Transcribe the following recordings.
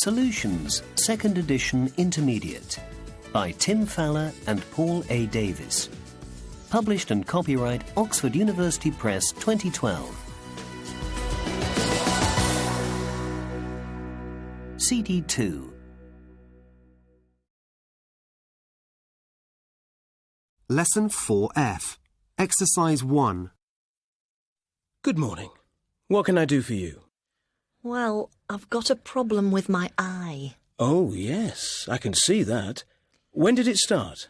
Solutions, 2nd edition intermediate, by Tim Fowler and Paul A. Davis. Published and copyright Oxford University Press 2012. cd2. Lesson 4F. Exercise 1. Good morning. What can I do for you? Well, I've got a problem with my eye. Oh, yes, I can see that. When did it start?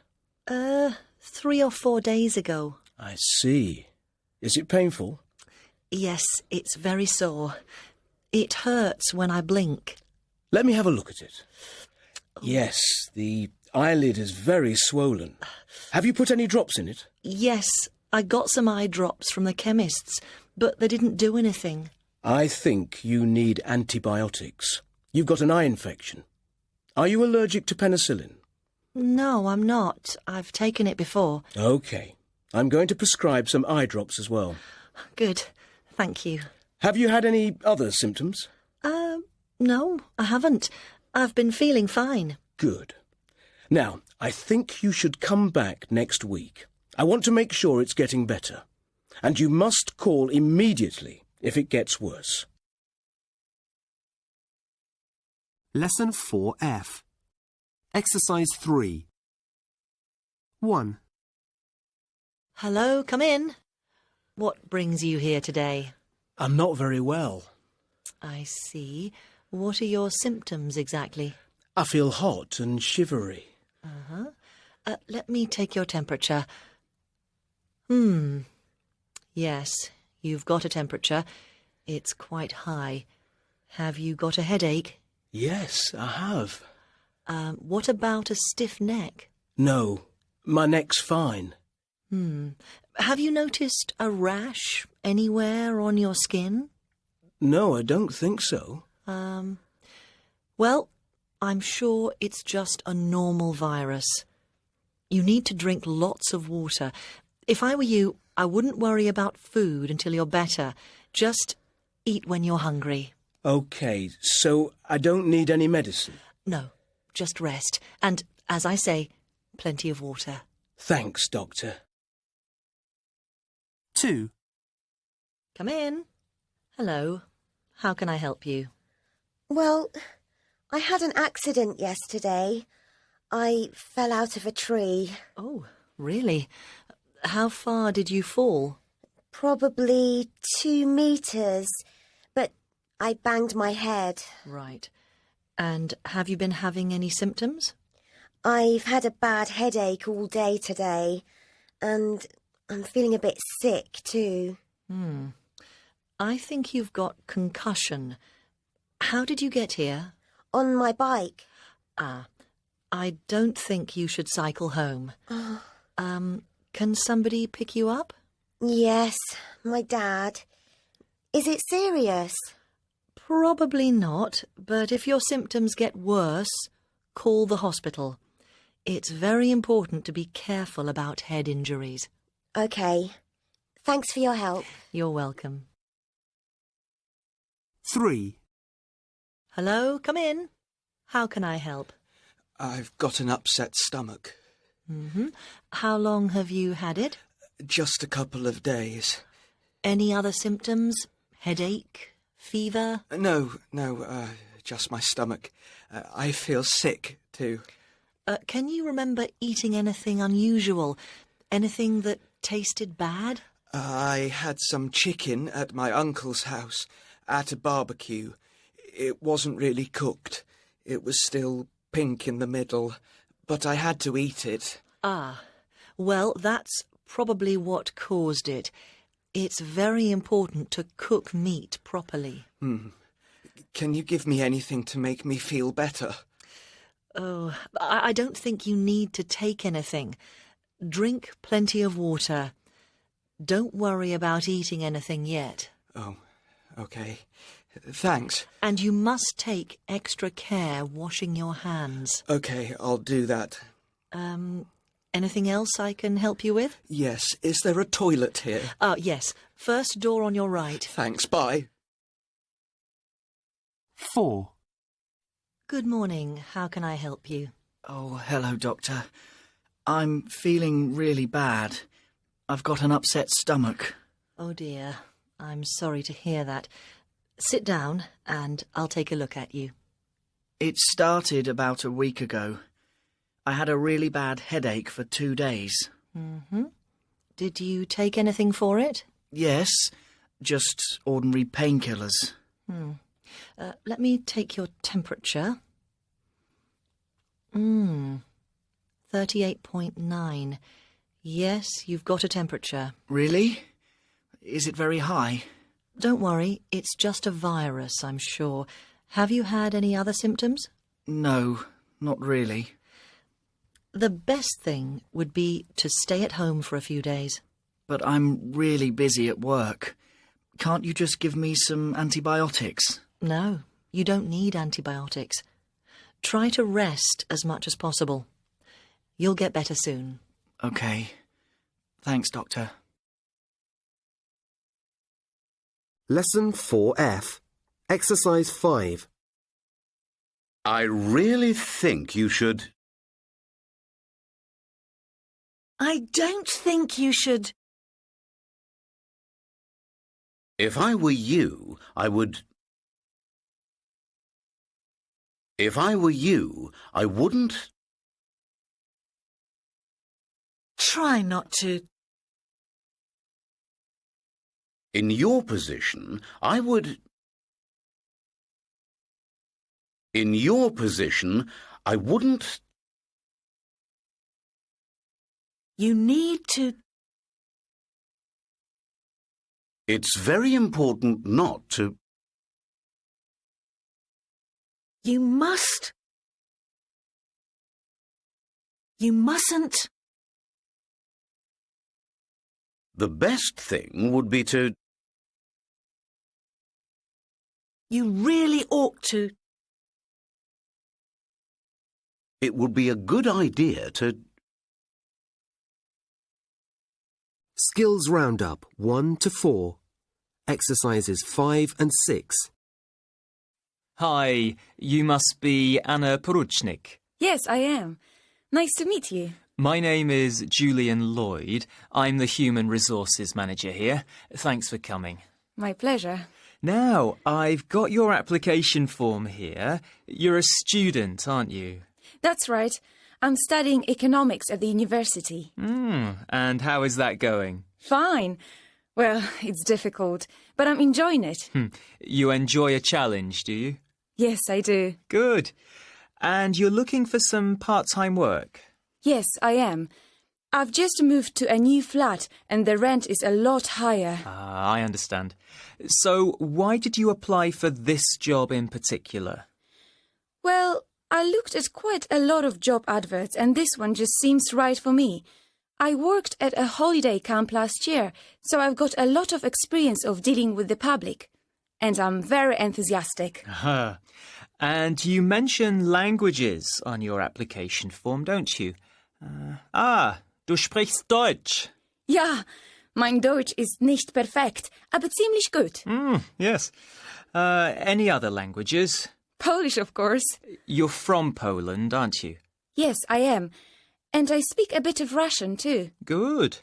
3 or 4 days ago. I see. Is it painful? Yes, it's very sore. It hurts when I blink. Let me have a look at it. Yes, the eyelid is very swollen. Have you put any drops in it? Yes, I got some eye drops from the chemist's, but they didn't do anything. I think you need antibiotics. You've got an eye infection. Are you allergic to penicillin? No, I'm not. I've taken it before. OK. I'm going to prescribe some eye drops as well. Good. Thank you. Have you had any other symptoms? No, I haven't. I've been feeling fine. Good. Now, I think you should come back next week. I want to make sure it's getting better. And you must call immediately if it gets worse. Lesson 4F. Exercise 3. 1. Hello, come in. What brings you here today? I'm not very well. I see. What are your symptoms exactly? I feel hot and shivery. Let me take your temperature. Yes, you've got a temperature. It's quite high. Have you got a headache? Yes, I have. What about a stiff neck? No, my neck's fine. Have you noticed a rash anywhere on your skin? No, I don't think so. Well, I'm sure it's just a normal virus. You need to drink lots of water. If I were you, I wouldn't worry about food until you're better. Just eat when you're hungry. OK, so I don't need any medicine? No, just rest. And, as I say, plenty of water. Thanks, Doctor. 2. Come in. Hello. How can I help you? Well, I had an accident yesterday. I fell out of a tree. Oh, really? How far did you fall? Probably 2 meters, but I banged my head. Right. And have you been having any symptoms? I've had a bad headache all day today, and I'm feeling a bit sick too. I think you've got concussion. How did you get here? On my bike. I don't think you should cycle home. Can somebody pick you up? Yes, my dad. Is it serious? Probably not, but if your symptoms get worse, call the hospital. It's very important to be careful about head injuries. OK. Thanks for your help. You're welcome. 3. Hello, come in. How can I help? I've got an upset stomach. How long have you had it? Just a couple of days. Any other symptoms? Headache? Fever? No, just my stomach. I feel sick too. Can you remember eating anything unusual? Anything that tasted bad? I had some chicken at my uncle's house at a barbecue. It wasn't really cooked. It was still pink in the middle, but I had to eat it. Well, that's probably what caused it. It's very important to cook meat properly. Can you give me anything to make me feel better? Oh, I don't think you need to take anything. Drink plenty of water. Don't worry about eating anything yet. Oh, OK. Thanks. And you must take extra care washing your hands. OK, I'll do that. Anything else I can help you with? Yes. Is there a toilet here? Yes. First door on your right. Thanks. Bye. 4. Good morning. How can I help you? Oh, hello, Doctor. I'm feeling really bad. I've got an upset stomach. Oh dear. I'm sorry to hear that. Sit down and I'll take a look at you. It started about a week ago. I had a really bad headache for 2 days. Did you take anything for it? Yes, just ordinary painkillers. Let me take your temperature. 38.9. Yes, you've got a temperature. Really? Is it very high? Don't worry, it's just a virus, I'm sure. Have you had any other symptoms? No, not really. The best thing would be to stay at home for a few days. But I'm really busy at work. Can't you just give me some antibiotics? No, you don't need antibiotics. Try to rest as much as possible. You'll get better soon. OK. Thanks, Doctor. Lesson 4F. Exercise 5. I really think you should... I don't think you should... If I were you, I would... If I were you, I wouldn't... Try not to... In your position, I would... In your position, I wouldn't... You need to... It's very important not to... You must... You mustn't... The best thing would be to... You really ought to... It would be a good idea to... Skills Roundup 1 to 4. Exercises 5 and 6. Hi, you must be Anna Porucznik. Yes, I am. Nice to meet you. My name is Julian Lloyd. I'm the Human Resources Manager here. Thanks for coming. My pleasure. Now, I've got your application form here. You're a student, aren't you? That's right. I'm studying economics at the university. And how is that going? Fine. Well, it's difficult, but I'm enjoying it. You enjoy a challenge, do you? Yes, I do. Good. And you're looking for some part-time work? Yes, I am. I've just moved to a new flat and the rent is a lot higher. Ah, I understand. So why did you apply for this job in particular? Well, I looked at quite a lot of job adverts and this one just seems right for me. I worked at a holiday camp last year, so I've got a lot of experience of dealing with the public. And I'm very enthusiastic. Aha. And you mention languages on your application form, don't you? Du sprichst Deutsch. Ja, mein Deutsch ist nicht perfekt, aber ziemlich gut. Yes. Any other languages? Polish, of course. You're from Poland, aren't you? Yes, I am. And I speak a bit of Russian too. Good.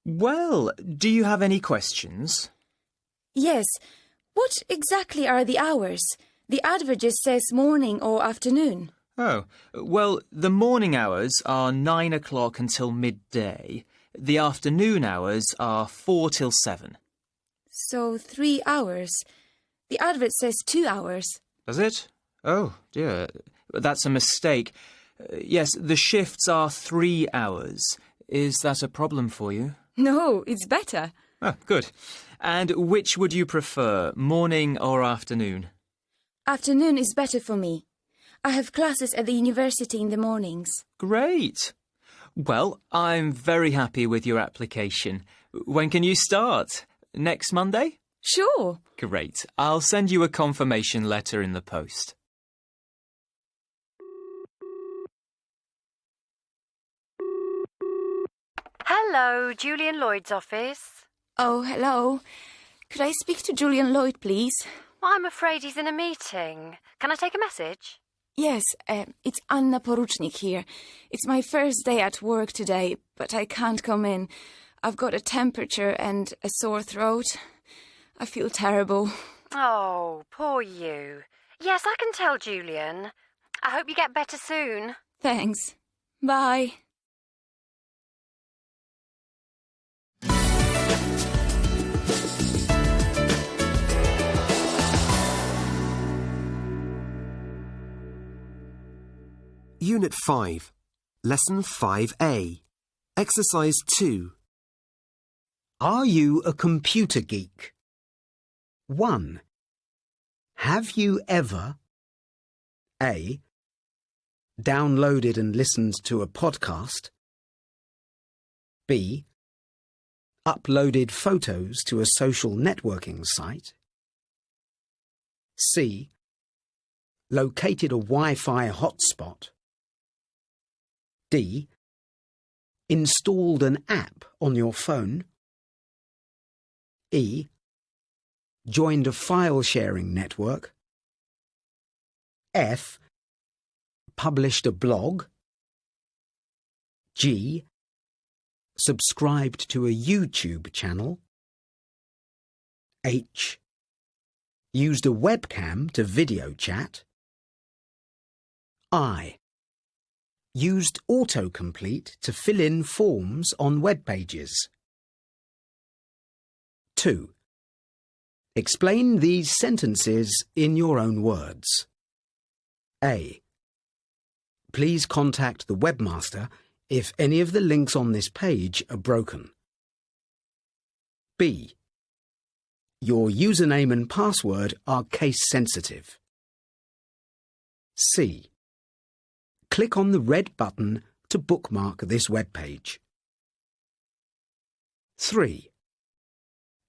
Well, do you have any questions? Yes. What exactly are the hours? The advert just says morning or afternoon. Oh, well, the morning hours are 9 o'clock until midday. The afternoon hours are 4 till 7. So 3 hours. The advert says 2 hours. Does it? Oh, dear. That's a mistake. Yes, the shifts are 3 hours. Is that a problem for you? No, it's better. Oh, good. And which would you prefer, morning or afternoon? Afternoon is better for me. I have classes at the university in the mornings. Great. Well, I'm very happy with your application. When can you start? Next Monday? Sure. Great. I'll send you a confirmation letter in the post. Hello, Julian Lloyd's office. Oh, hello. Could I speak to Julian Lloyd, please? Well, I'm afraid he's in a meeting. Can I take a message? Yes, it's Anna Porucznik here. It's my first day at work today, but I can't come in. I've got a temperature and a sore throat. I feel terrible. Oh, poor you. Yes, I can tell, Julian. I hope you get better soon. Thanks. Bye. Unit 5, Lesson 5A, Exercise 2. Are you a computer geek? 1. Have you ever A. Downloaded and listened to a podcast, B. Uploaded photos to a social networking site, C. Located a Wi-Fi hotspot, D. Installed an app on your phone, E. Joined a file-sharing network, F. Published a blog, G. Subscribed to a YouTube channel, H. Used a webcam to video chat, I. Used autocomplete to fill in forms on web pages. 2. Explain these sentences in your own words. A. Please contact the webmaster if any of the links on this page are broken. B. Your username and password are case sensitive. C. Click on the red button to bookmark this web page. 3.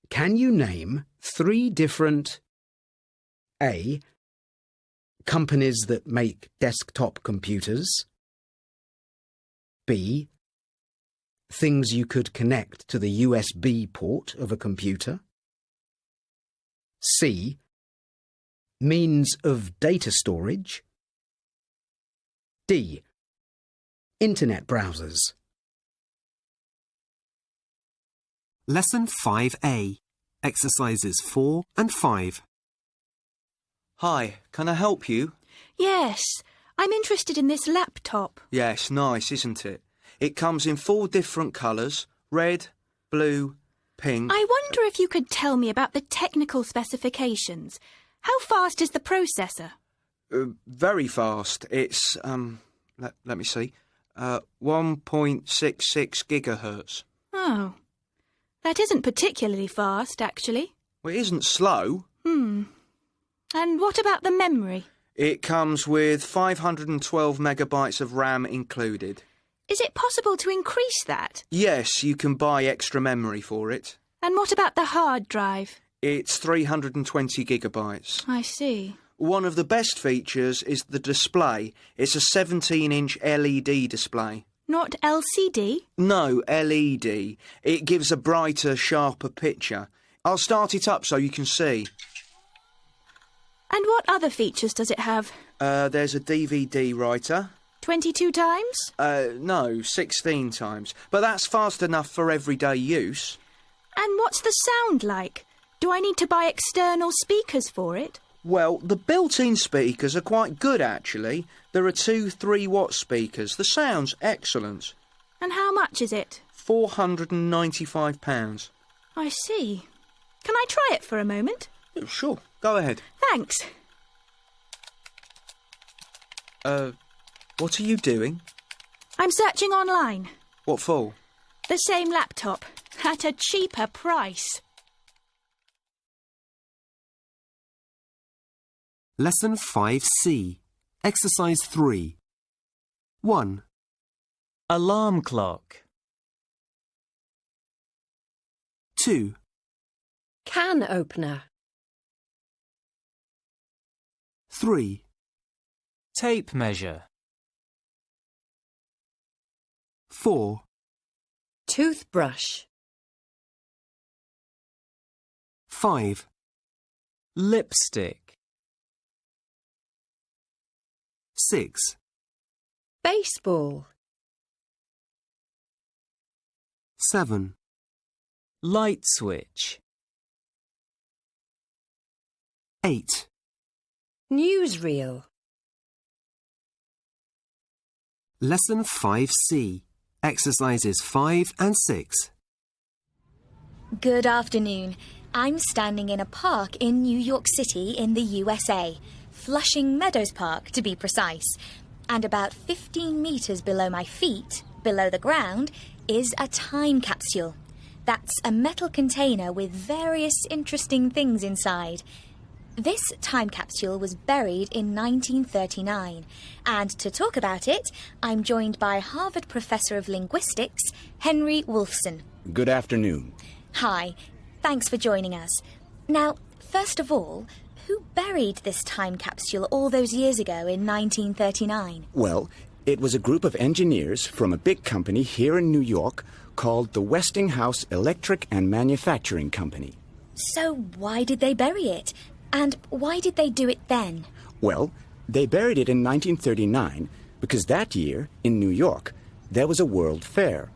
Can you name 3 different A. Companies that make desktop computers, B. Things you could connect to the USB port of a computer, C. Means of data storage, D. Internet browsers. Lesson 5A, Exercises 4 and 5. Hi, can I help you? Yes, I'm interested in this laptop. Yes, nice, isn't it? It comes in 4 different colours, red, blue, pink... I wonder if you could tell me about the technical specifications. How fast is the processor? Very fast. It's, let me see, 1.66 gigahertz. Oh, that isn't particularly fast, actually. Well, it isn't slow. And what about the memory? It comes with 512 megabytes of RAM included. Is it possible to increase that? Yes, you can buy extra memory for it. And what about the hard drive? It's 320 gigabytes. I see. One of the best features is the display. It's a 17-inch LED display. Not LCD? No, LED. It gives a brighter, sharper picture. I'll start it up so you can see. And what other features does it have? There's a DVD writer. 22 times? No, 16 times. But that's fast enough for everyday use. And what's the sound like? Do I need to buy external speakers for it? Well, the built-in speakers are quite good, actually. There are 2 3-watt speakers. The sound's excellent. And how much is it? £495. I see. Can I try it for a moment? Sure, go ahead. Thanks. What are you doing? I'm searching online. What for? The same laptop, at a cheaper price. Lesson 5C, Exercise 3. 1. Alarm clock. 2. Can opener. 3. Tape measure. 4. Toothbrush. 5. Lipstick. 6, Baseball. 7, Light switch. 8, Newsreel. Lesson 5C, exercises 5 and 6. Good afternoon. I'm standing in a park in New York City in the USA, Flushing Meadows Park to be precise. And about 15 metres below my feet, below the ground, is a time capsule. That's a metal container with various interesting things inside. This time capsule was buried in 1939, and to talk about it, I'm joined by Harvard Professor of Linguistics, Henry Wolfson. Good afternoon. Hi, thanks for joining us. Now, first of all, who buried this time capsule all those years ago in 1939? Well, it was a group of engineers from a big company here in New York called the Westinghouse Electric and Manufacturing Company. So why did they bury it? And why did they do it then? Well, they buried it in 1939 because that year, in New York, there was a World Fair,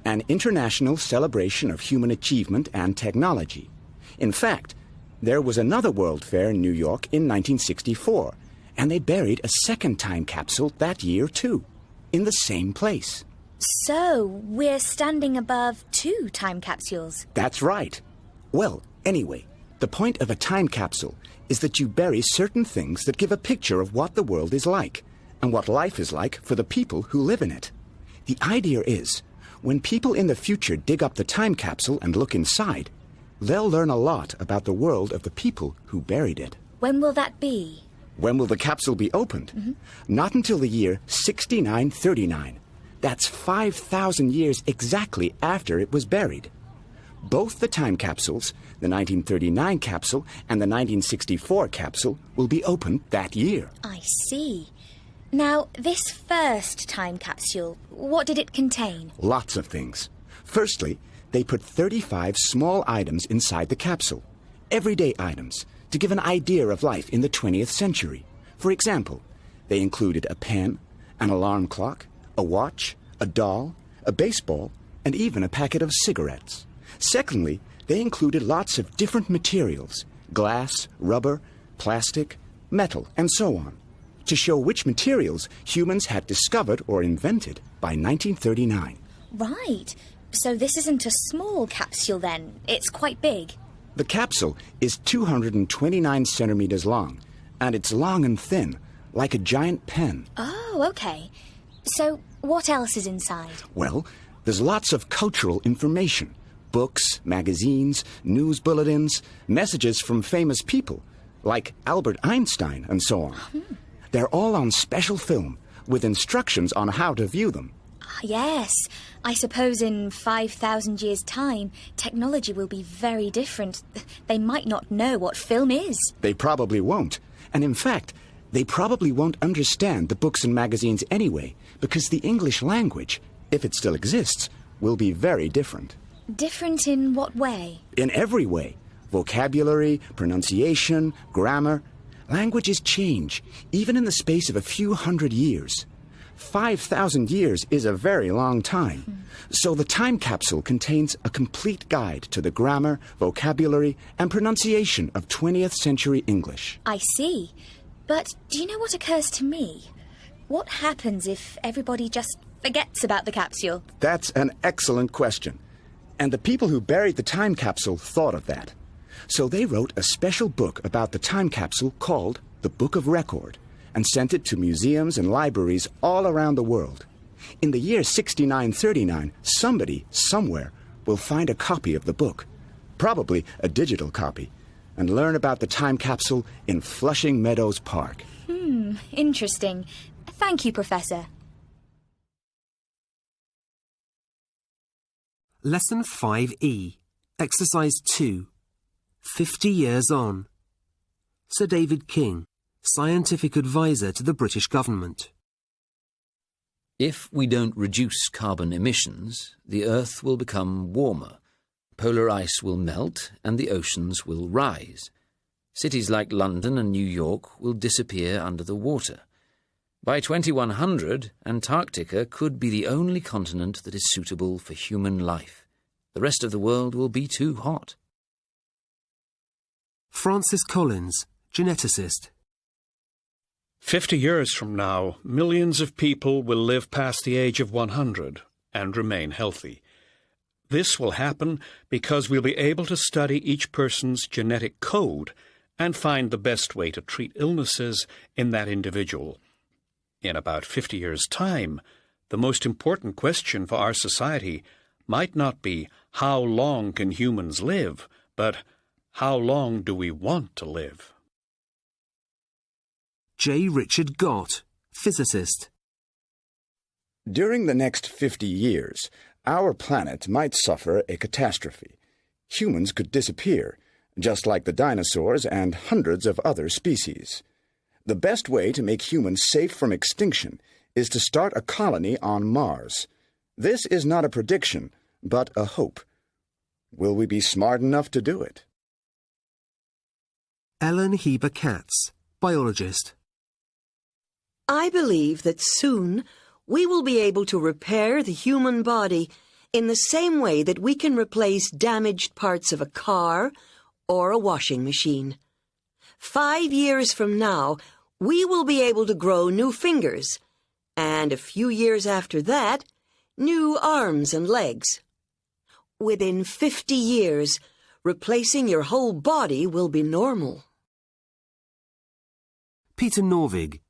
an international celebration of human achievement and technology. In fact, there was another World Fair in New York in 1964, and they buried a second time capsule that year too, in the same place. So, we're standing above 2 time capsules. That's right. Well, anyway, the point of a time capsule is that you bury certain things that give a picture of what the world is like, and what life is like for the people who live in it. The idea is, when people in the future dig up the time capsule and look inside, they'll learn a lot about the world of the people who buried it. When will that be? When will the capsule be opened? Not until the year 6939. That's 5,000 years exactly after it was buried. Both the time capsules, the 1939 capsule and the 1964 capsule, will be opened that year. I see. Now, this first time capsule, what did it contain? Lots of things. Firstly, they put 35 small items inside the capsule, everyday items, to give an idea of life in the 20th century. For example, they included a pen, an alarm clock, a watch, a doll, a baseball, and even a packet of cigarettes. Secondly, they included lots of different materials, glass, rubber, plastic, metal, and so on, to show which materials humans had discovered or invented by 1939. Right. So this isn't a small capsule then. It's quite big. The capsule is 229 centimeters long, and it's long and thin, like a giant pen. Oh, okay. So what else is inside? Well, there's lots of cultural information. Books, magazines, news bulletins, messages from famous people, like Albert Einstein and so on. They're all on special film, with instructions on how to view them. Yes. I suppose in 5,000 years' time, technology will be very different. They might not know what film is. They probably won't. And in fact, they probably won't understand the books and magazines anyway, because the English language, if it still exists, will be very different. Different in what way? In every way. Vocabulary, pronunciation, grammar. Languages change, even in the space of a few hundred years. 5,000 years is a very long time. So the time capsule contains a complete guide to the grammar, vocabulary, and pronunciation of 20th century English. I see. But do you know what occurs to me? What happens if everybody just forgets about the capsule? That's an excellent question. And the people who buried the time capsule thought of that. So they wrote a special book about the time capsule called The Book of Record, and sent it to museums and libraries all around the world. In the year 6939, somebody, somewhere, will find a copy of the book, probably a digital copy, and learn about the time capsule in Flushing Meadows Park. Interesting. Thank you, Professor. Lesson 5E, Exercise 2, 50 Years On. Sir David King, Scientific Advisor to the British Government. If we don't reduce carbon emissions, the Earth will become warmer, polar ice will melt, and the oceans will rise. Cities like London and New York will disappear under the water. By 2100, Antarctica could be the only continent that is suitable for human life. The rest of the world will be too hot. Francis Collins, geneticist. 50 years from now, millions of people will live past the age of 100 and remain healthy. This will happen because we'll be able to study each person's genetic code and find the best way to treat illnesses in that individual. In about 50 years' time, the most important question for our society might not be how long can humans live, but how long do we want to live? J. Richard Gott, physicist. During the next 50 years, our planet might suffer a catastrophe. Humans could disappear, just like the dinosaurs and hundreds of other species. The best way to make humans safe from extinction is to start a colony on Mars. This is not a prediction, but a hope. Will we be smart enough to do it? Ellen Heber Katz, biologist. I believe that soon we will be able to repair the human body in the same way that we can replace damaged parts of a car or a washing machine. 5 years from now, we will be able to grow new fingers, and a few years after that, new arms and legs. Within 50 years, replacing your whole body will be normal. Peter Norvig,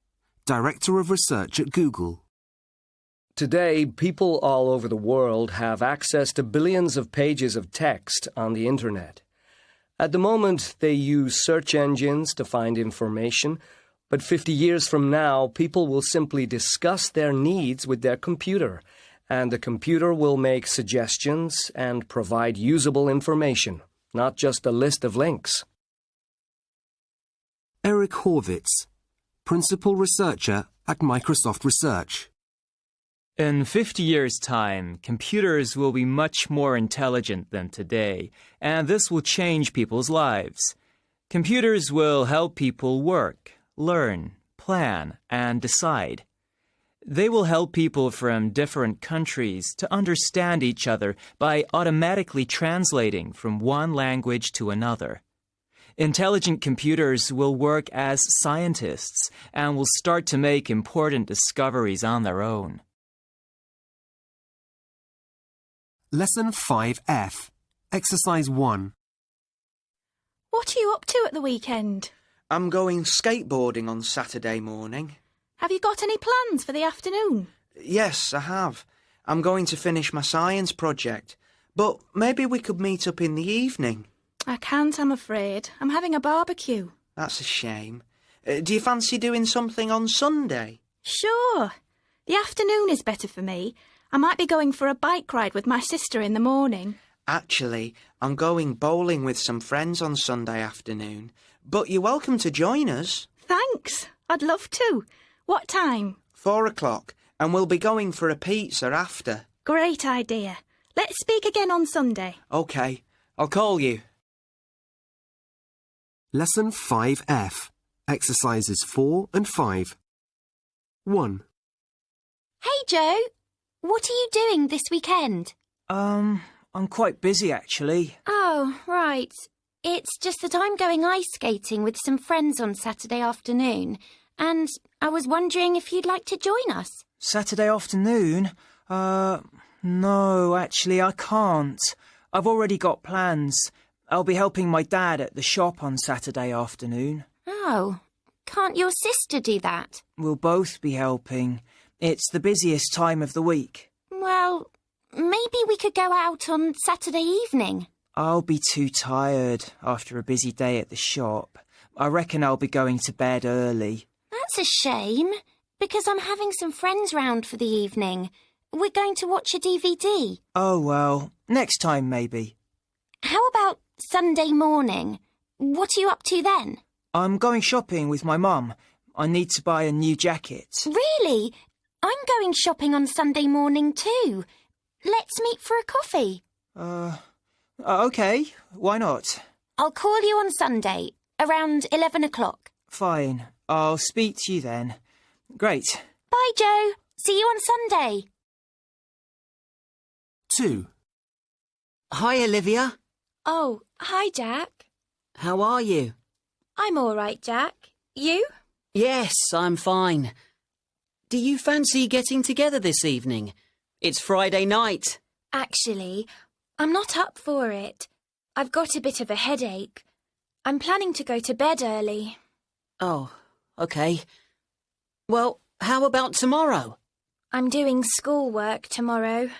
Director of Research at Google. Today, people all over the world have access to billions of pages of text on the Internet. At the moment, they use search engines to find information, but 50 years from now, people will simply discuss their needs with their computer, and the computer will make suggestions and provide usable information, not just a list of links. Eric Horvitz, Principal Researcher at Microsoft Research. In 50 years' time, computers will be much more intelligent than today, and this will change people's lives. Computers will help people work, learn, plan, and decide. They will help people from different countries to understand each other by automatically translating from one language to another. Intelligent computers will work as scientists and will start to make important discoveries on their own. Lesson 5F, Exercise 1. What are you up to at the weekend? I'm going skateboarding on Saturday morning. Have you got any plans for the afternoon? Yes, I have. I'm going to finish my science project. But maybe we could meet up in the evening. I can't, I'm afraid. I'm having a barbecue. That's a shame. Do you fancy doing something on Sunday? Sure. The afternoon is better for me. I might be going for a bike ride with my sister in the morning. Actually, I'm going bowling with some friends on Sunday afternoon. But you're welcome to join us. Thanks. I'd love to. What time? 4 o'clock, and we'll be going for a pizza after. Great idea. Let's speak again on Sunday. OK, I'll call you. Lesson 5F, Exercises 4 and 5. 1. Hey, Joe. What are you doing this weekend? I'm quite busy, actually. Oh, right. It's just that I'm going ice skating with some friends on Saturday afternoon, and I was wondering if you'd like to join us. Saturday afternoon? No, actually, I can't. I've already got plans. I'll be helping my dad at the shop on Saturday afternoon. Oh, can't your sister do that? We'll both be helping. It's the busiest time of the week. Well, maybe we could go out on Saturday evening. I'll be too tired after a busy day at the shop. I reckon I'll be going to bed early. That's a shame, because I'm having some friends round for the evening. We're going to watch a DVD. Oh, well, next time maybe. How about Sunday morning? What are you up to then? I'm going shopping with my mum. I need to buy a new jacket. Really? I'm going shopping on Sunday morning too. Let's meet for a coffee. OK. Why not? I'll call you on Sunday, around 11 o'clock. Fine. I'll speak to you then. Great. Bye, Joe. See you on Sunday. 2. Hi, Olivia. Oh, hi, Jack. How are you? I'm all right, Jack. You? Yes, I'm fine. Do you fancy getting together this evening? It's Friday night. Actually, I'm not up for it. I've got a bit of a headache. I'm planning to go to bed early. Oh, OK. Well, how about tomorrow? I'm doing schoolwork tomorrow.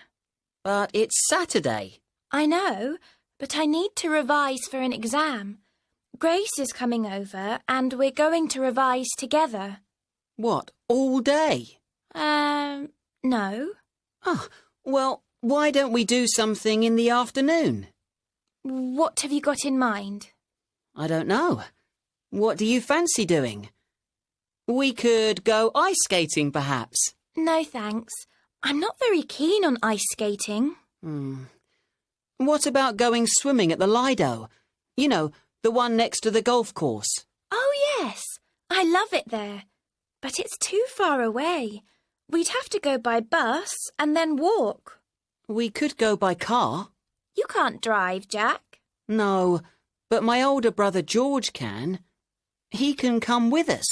But it's Saturday. I know, but I need to revise for an exam. Grace is coming over and we're going to revise together. What, all day? No. Oh, well, why don't we do something in the afternoon? What have you got in mind? I don't know. What do you fancy doing? We could go ice skating, perhaps. No, thanks. I'm not very keen on ice skating. What about going swimming at the Lido? You know, the one next to the golf course. Oh, yes. I love it there. But it's too far away. We'd have to go by bus and then walk. We could go by car. You can't drive, Jack. No, but my older brother George can. He can come with us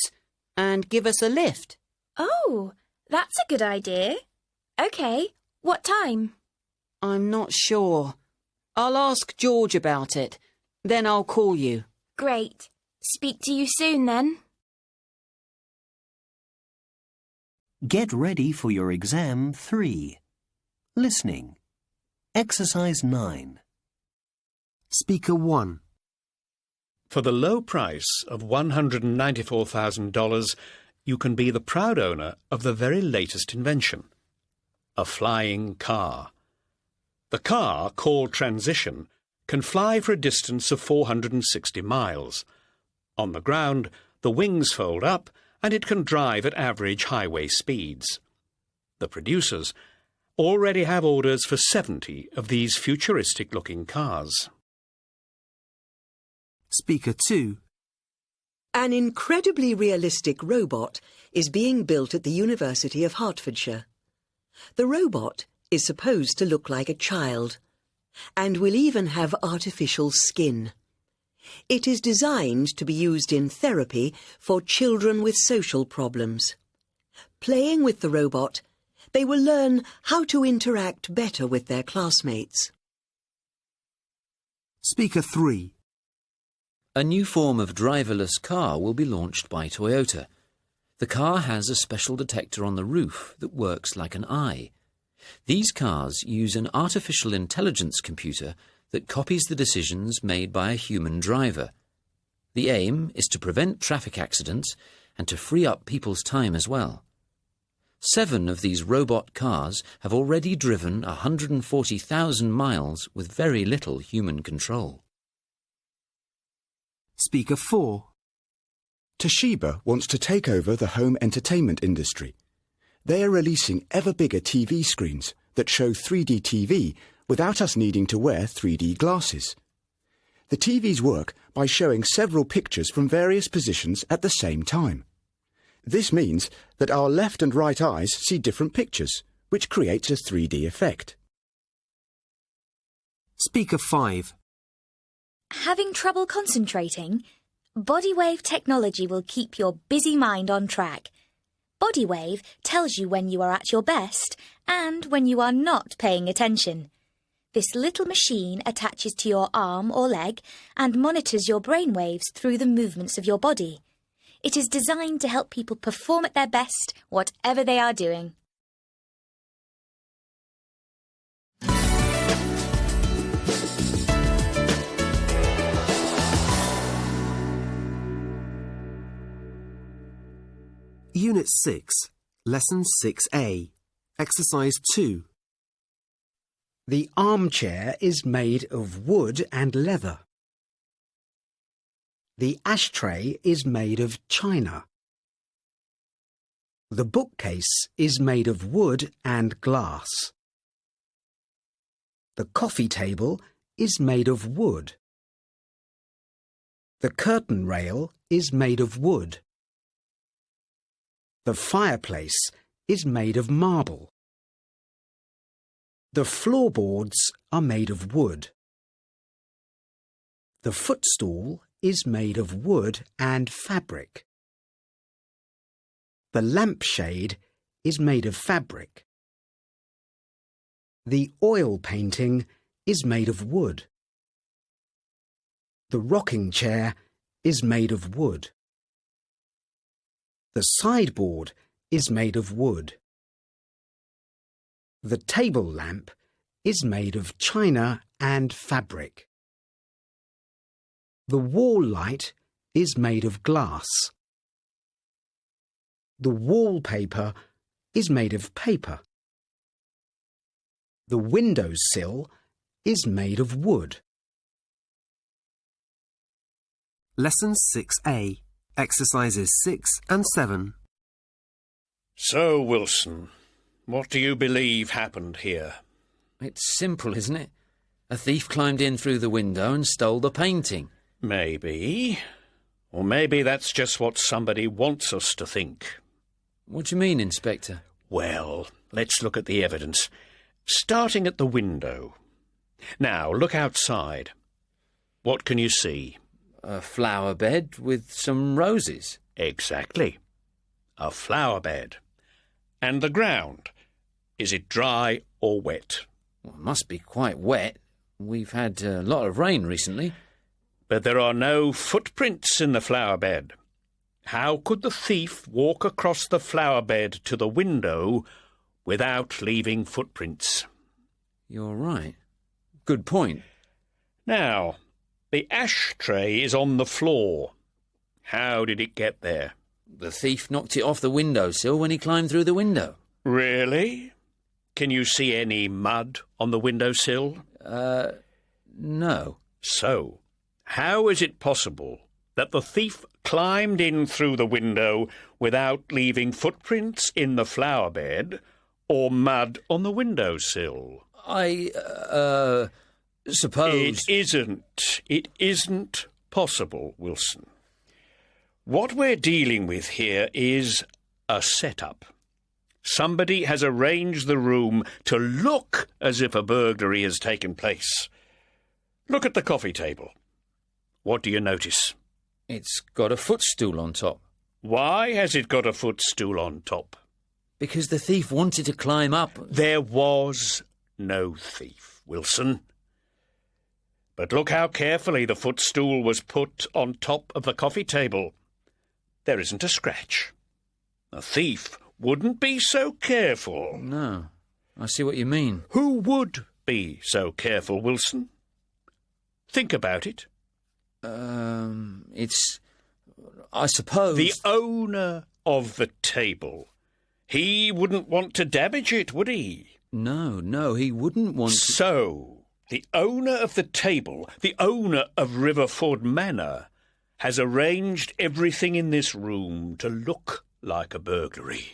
and give us a lift. Oh, that's a good idea. OK, what time? I'm not sure. I'll ask George about it. Then I'll call you. Great. Speak to you soon, then. Get ready for your exam 3. Listening. Exercise 9. Speaker 1. For the low price of $194,000, you can be the proud owner of the very latest invention, a flying car. The car, called Transition, can fly for a distance of 460 miles. On the ground, the wings fold up and it can drive at average highway speeds. The producers already have orders for 70 of these futuristic-looking cars. Speaker 2. An incredibly realistic robot is being built at the University of Hertfordshire. The robot is supposed to look like a child and will even have artificial skin. It is designed to be used in therapy for children with social problems. Playing with the robot, they will learn how to interact better with their classmates. Speaker 3. A new form of driverless car will be launched by Toyota. The car has a special detector on the roof that works like an eye. These cars use an artificial intelligence computer that copies the decisions made by a human driver. The aim is to prevent traffic accidents and to free up people's time as well. 7 of these robot cars have already driven 140,000 miles with very little human control. Speaker 4. Toshiba wants to take over the home entertainment industry. They are releasing ever bigger TV screens that show 3D TV without us needing to wear 3D glasses. The TVs work by showing several pictures from various positions at the same time. This means that our left and right eyes see different pictures, which creates a 3D effect. Speaker 5. Having trouble concentrating? Bodywave technology will keep your busy mind on track. Bodywave tells you when you are at your best and when you are not paying attention. This little machine attaches to your arm or leg and monitors your brainwaves through the movements of your body. It is designed to help people perform at their best, whatever they are doing. Unit 6, Lesson 6A, Exercise 2. The armchair is made of wood and leather. The ashtray is made of china. The bookcase is made of wood and glass. The coffee table is made of wood. The curtain rail is made of wood. The fireplace is made of marble. The floorboards are made of wood. The footstool is made of wood and fabric. The lampshade is made of fabric. The oil painting is made of wood. The rocking chair is made of wood. The sideboard is made of wood. The table lamp is made of china and fabric. The wall light is made of glass. The wallpaper is made of paper. The windowsill is made of wood. Lesson 6A, Exercises 6 and 7. So, Wilson, what do you believe happened here? It's simple, isn't it? A thief climbed in through the window and stole the painting. Maybe. Or maybe that's just what somebody wants us to think. What do you mean, Inspector? Well, let's look at the evidence. Starting at the window. Now, look outside. What can you see? A flower bed with some roses. Exactly. A flower bed. And the ground. Is it dry or wet? Well, it must be quite wet. We've had a lot of rain recently. But there are no footprints in the flower bed. How could the thief walk across the flower bed to the window without leaving footprints? You're right. Good point. Now, the ashtray is on the floor. How did it get there? The thief knocked it off the windowsill when he climbed through the window. Really? Can you see any mud on the windowsill? No. So, how is it possible that the thief climbed in through the window without leaving footprints in the flower bed or mud on the windowsill? I suppose... It isn't possible, Wilson. What we're dealing with here is a setup. Somebody has arranged the room to look as if a burglary has taken place. Look at the coffee table. What do you notice? It's got a footstool on top. Why has it got a footstool on top? Because the thief wanted to climb up. There was no thief, Wilson. But look how carefully the footstool was put on top of the coffee table. There isn't a scratch. A thief wouldn't be so careful. No, I see what you mean. Who would be so careful, Wilson? Think about it. It's... I suppose... The owner of the table. He wouldn't want to damage it, would he? No, he wouldn't want to... So, the owner of the table, the owner of Riverford Manor, has arranged everything in this room to look like a burglary.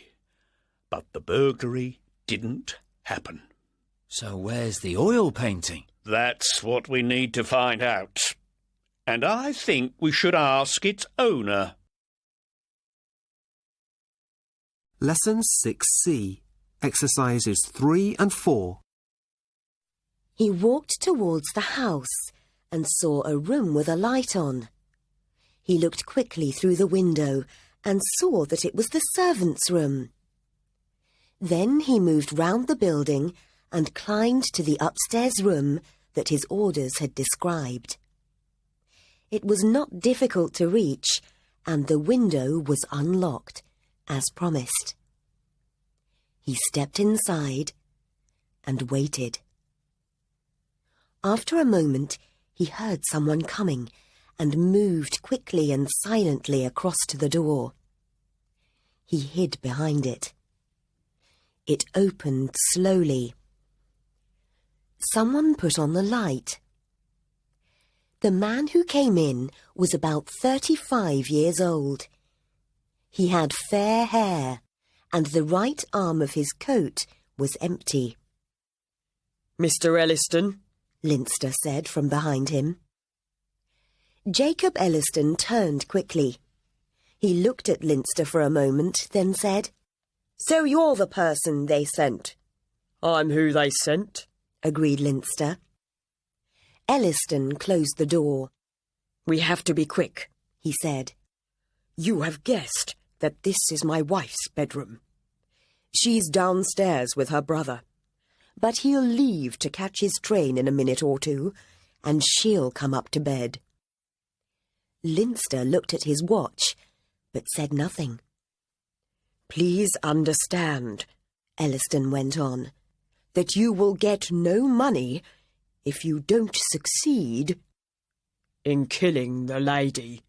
But the burglary didn't happen. So where's the oil painting? That's what we need to find out. And I think we should ask its owner. Lesson 6C, Exercises 3 and 4. He walked towards the house and saw a room with a light on. He looked quickly through the window and saw that it was the servants' room. Then he moved round the building and climbed to the upstairs room that his orders had described. It was not difficult to reach, and the window was unlocked, as promised. He stepped inside and waited. After a moment, he heard someone coming and moved quickly and silently across to the door. He hid behind it. It opened slowly. Someone put on the light. The man who came in was about 35 years old. He had fair hair, and the right arm of his coat was empty. Mr. Elliston, Leinster said from behind him. Jacob Elliston turned quickly. He looked at Leinster for a moment, then said, "So you're the person they sent?" "I'm who they sent," agreed Leinster. Elliston closed the door. "We have to be quick," he said. "You have guessed that this is my wife's bedroom. She's downstairs with her brother, but he'll leave to catch his train in a minute or two, and she'll come up to bed." Leinster looked at his watch, but said nothing. "Please understand," Elliston went on, "that you will get no money if you don't succeed in killing the lady,"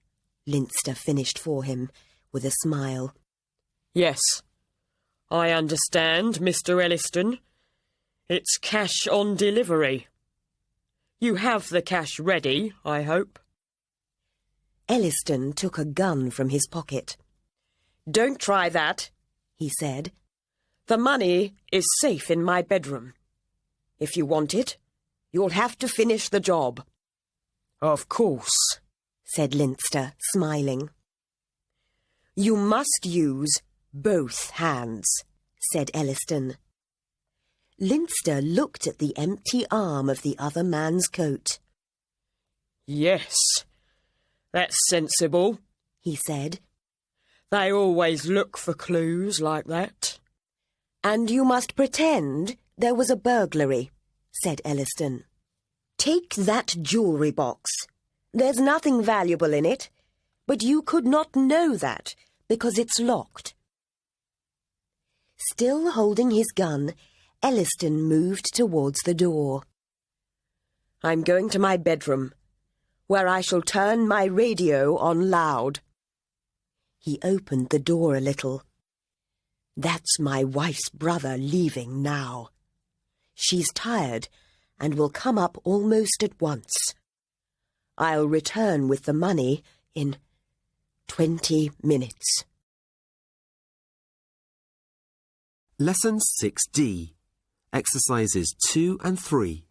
Leinster finished for him with a smile. "Yes, I understand, Mr. Elliston. It's cash on delivery. You have the cash ready, I hope." Elliston took a gun from his pocket. "Don't try that," he said. "The money is safe in my bedroom. If you want it, you'll have to finish the job." "Of course," said Leinster, smiling. "You must use both hands," said Elliston. Leinster looked at the empty arm of the other man's coat. "Yes, that's sensible," he said. "They always look for clues like that." "And you must pretend there was a burglary," said Elliston. "Take that jewellery box. There's nothing valuable in it, but you could not know that because it's locked." Still holding his gun, Elliston moved towards the door. "I'm going to my bedroom, where I shall turn my radio on loud." He opened the door a little. "That's my wife's brother leaving now. She's tired and will come up almost at once. I'll return with the money in 20 minutes. Lesson 6D. Exercises 2 and 3.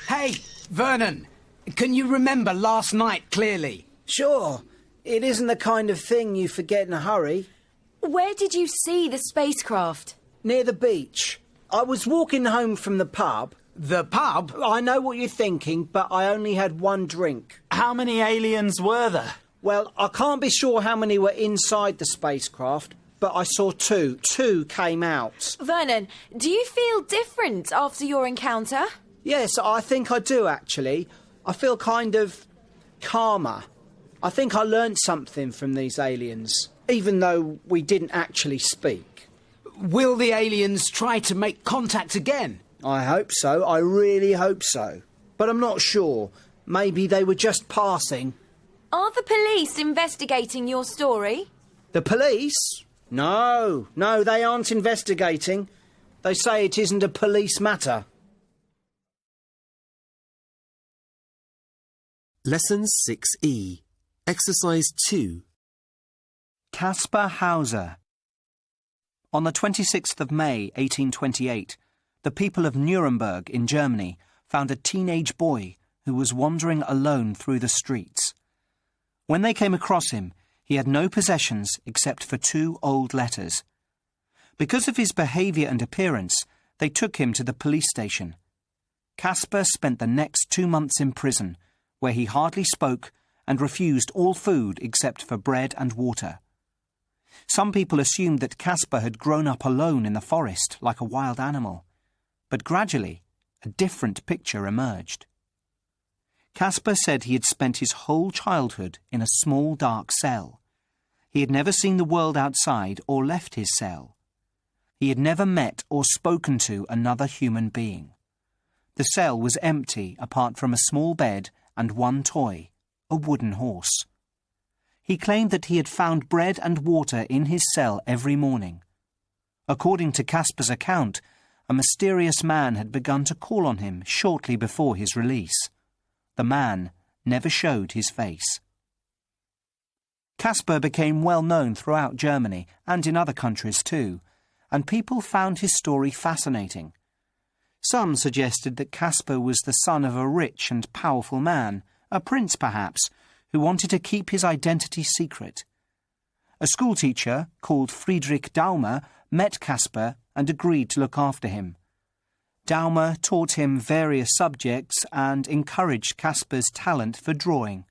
Hey, Vernon, can you remember last night clearly? Sure. It isn't the kind of thing you forget in a hurry. Where did you see the spacecraft? Near the beach. I was walking home from the pub. The pub? I know what you're thinking, but I only had one drink. How many aliens were there? Well, I can't be sure how many were inside the spacecraft, but I saw two. Two came out. Vernon, do you feel different after your encounter? Yes, I think I do, actually. I feel kind of calmer. I think I learnt something from these aliens, even though we didn't actually speak. Will the aliens try to make contact again? I hope so. I really hope so. But I'm not sure. Maybe they were just passing. Are the police investigating your story? The police? No, they aren't investigating. They say it isn't a police matter. Lesson 6E. Exercise 2. Caspar Hauser. On the 26th of May, 1828, the people of Nuremberg in Germany found a teenage boy who was wandering alone through the streets. When they came across him, he had no possessions except for 2 old letters. Because of his behaviour and appearance, they took him to the police station. Caspar spent the next 2 months in prison, where he hardly spoke and refused all food except for bread and water. Some people assumed that Caspar had grown up alone in the forest like a wild animal, but gradually a different picture emerged. Caspar said he had spent his whole childhood in a small dark cell. He had never seen the world outside or left his cell. He had never met or spoken to another human being. The cell was empty apart from a small bed and one toy, a wooden horse. He claimed that he had found bread and water in his cell every morning. According to Caspar's account, a mysterious man had begun to call on him shortly before his release. The man never showed his face. Caspar became well known throughout Germany and in other countries too, and people found his story fascinating. Some suggested that Caspar was the son of a rich and powerful man, a prince perhaps, who wanted to keep his identity secret. A schoolteacher called Friedrich Daumer met Caspar and agreed to look after him. Daumer taught him various subjects and encouraged Caspar's talent for drawing.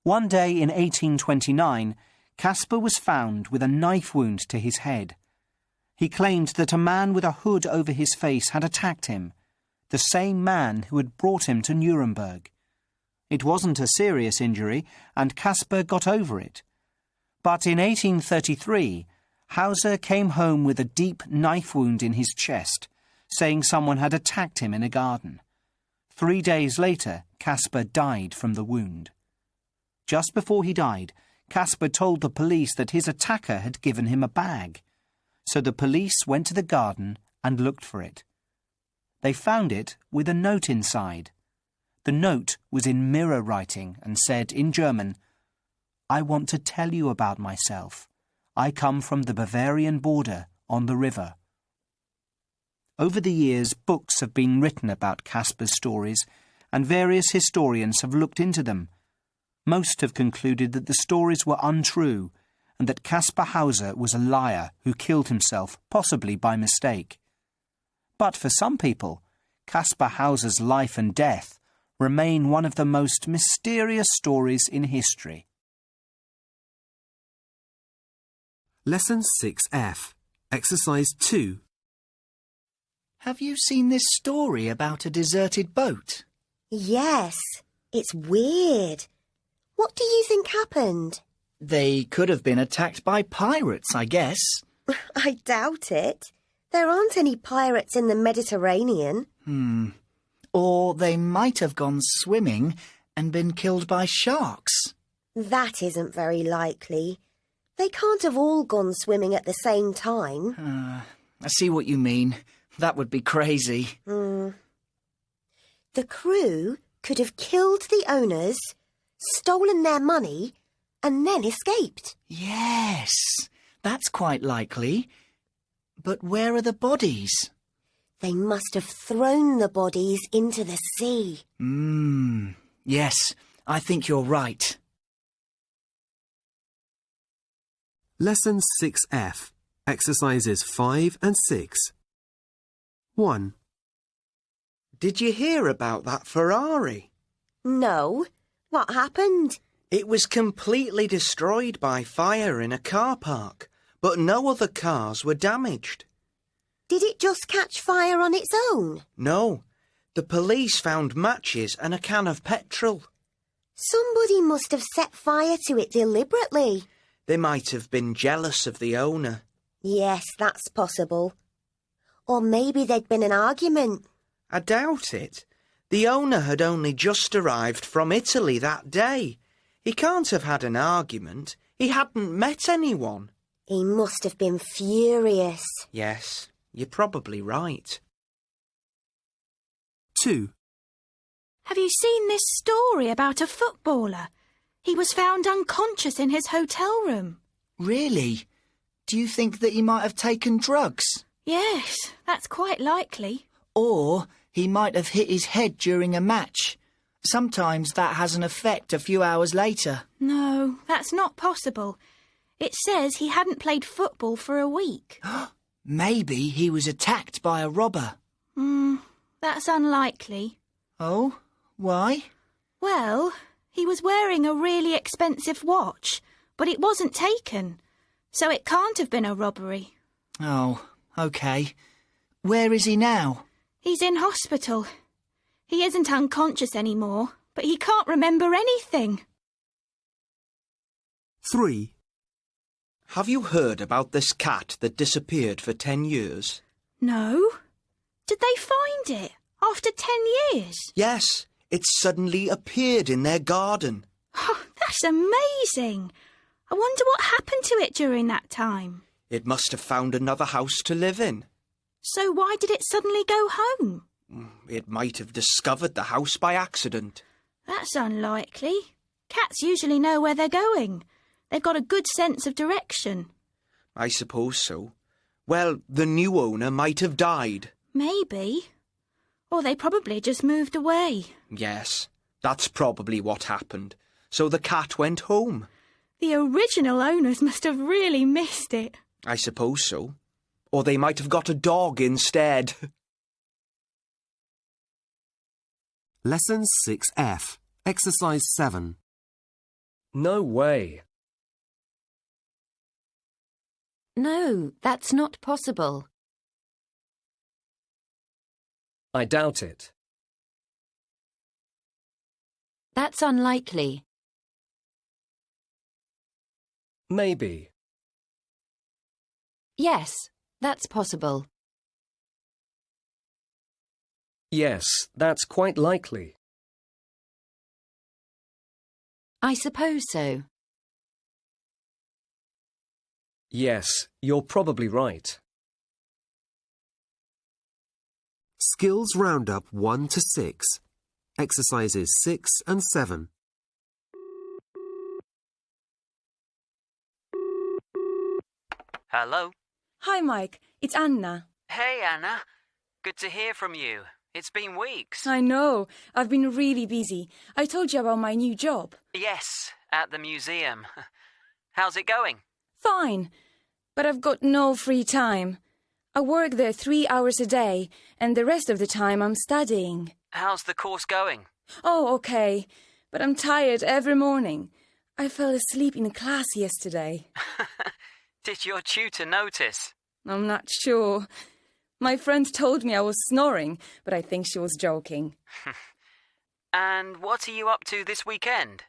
One day in 1829, Caspar was found with a knife wound to his head. He claimed that a man with a hood over his face had attacked him, the same man who had brought him to Nuremberg. It wasn't a serious injury, and Caspar got over it. But in 1833, Hauser came home with a deep knife wound in his chest, saying someone had attacked him in a garden. 3 days later, Caspar died from the wound. Just before he died, Caspar told the police that his attacker had given him a bag. So the police went to the garden and looked for it. They found it with a note inside. The note was in mirror writing and said in German, "I want to tell you about myself. I come from the Bavarian border on the river." Over the years, books have been written about Caspar's stories, and various historians have looked into them. Most have concluded that the stories were untrue, and that Caspar Hauser was a liar who killed himself, possibly by mistake. But for some people, Caspar Hauser's life and death remain one of the most mysterious stories in history. Lesson 6F, Exercise 2. Have you seen this story about a deserted boat? Yes, it's weird. What do you think happened? They could have been attacked by pirates, I guess. I doubt it. There aren't any pirates in the Mediterranean. Or they might have gone swimming and been killed by sharks. That isn't very likely. They can't have all gone swimming at the same time. I see what you mean. That would be crazy. The crew could have killed the owners, stolen their money, and then escaped. Yes, that's quite likely. But where are the bodies? They must have thrown the bodies into the sea. Yes, I think you're right. Lesson 6F, Exercises 5 and 6. 1. Did you hear about that Ferrari? No. What happened? It was completely destroyed by fire in a car park, but no other cars were damaged. Did it just catch fire on its own? No. The police found matches and a can of petrol. Somebody must have set fire to it deliberately. They might have been jealous of the owner. Yes, that's possible. Or maybe there'd been an argument. I doubt it. The owner had only just arrived from Italy that day. He can't have had an argument. He hadn't met anyone. He must have been furious. Yes, you're probably right. 2. Have you seen this story about a footballer? He was found unconscious in his hotel room. Really? Do you think that he might have taken drugs? Yes, that's quite likely. Or he might have hit his head during a match. Sometimes that has an effect a few hours later. No, that's not possible. It says he hadn't played football for a week. Maybe he was attacked by a robber. That's unlikely. Oh, why? Well, he was wearing a really expensive watch, but it wasn't taken, so it can't have been a robbery. Oh, OK. Where is he now? He's in hospital. He isn't unconscious anymore, but he can't remember anything. 3. Have you heard about this cat that disappeared for 10 years? No. Did they find it after 10 years? Yes, it suddenly appeared in their garden. Oh, that's amazing. I wonder what happened to it during that time. It must have found another house to live in. So why did it suddenly go home? It might have discovered the house by accident. That's unlikely. Cats usually know where they're going. They've got a good sense of direction. I suppose so. Well, the new owner might have died. Maybe. Or they probably just moved away. Yes, that's probably what happened. so the cat went home. The original owners must have really missed it. I suppose so. Or they might have got a dog instead. Lesson 6F, Exercise 7. No way. No, that's not possible. I doubt it. That's unlikely. Maybe. Yes, that's possible. Yes, that's quite likely. I suppose so. Yes, you're probably right. Skills Roundup 1 to 6. Exercises 6 and 7. Hello. Hi, Mike. It's Anna. Hey, Anna. Good to hear from you. It's been weeks. I know. I've been really busy. I told you about my new job. Yes, at the museum. How's it going? Fine. But I've got no free time. I work there 3 hours a day, and the rest of the time I'm studying. How's the course going? Oh, okay. But I'm tired every morning. I fell asleep in class yesterday. Did your tutor notice? I'm not sure. My friend told me I was snoring, but I think she was joking. And what are you up to this weekend?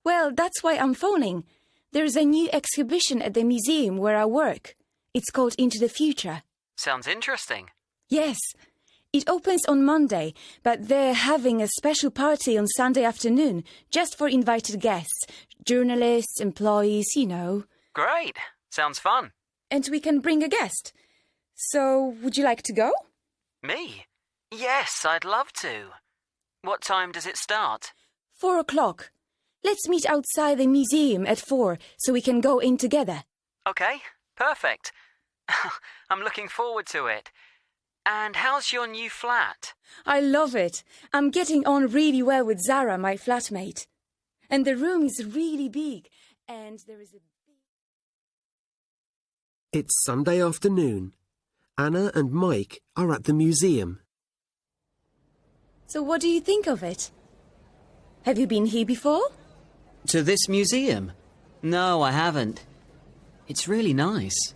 Well, that's why I'm phoning. There's a new exhibition at the museum where I work. It's called Into the Future. Sounds interesting. Yes. It opens on Monday, but they're having a special party on Sunday afternoon, just for invited guests, journalists, employees, you know. Great. Sounds fun. And we can bring a guest. So, would you like to go? Me? Yes, I'd love to. What time does it start? 4 o'clock. Let's meet outside the museum at 4 so we can go in together. Okay, perfect. I'm looking forward to it. And how's your new flat? I love it. I'm getting on really well with Zara, my flatmate. And the room is really big. And there is a... It's Sunday afternoon. Anna and Mike are at the museum. So what do you think of it? Have you been here before? To this museum? No, I haven't. It's really nice.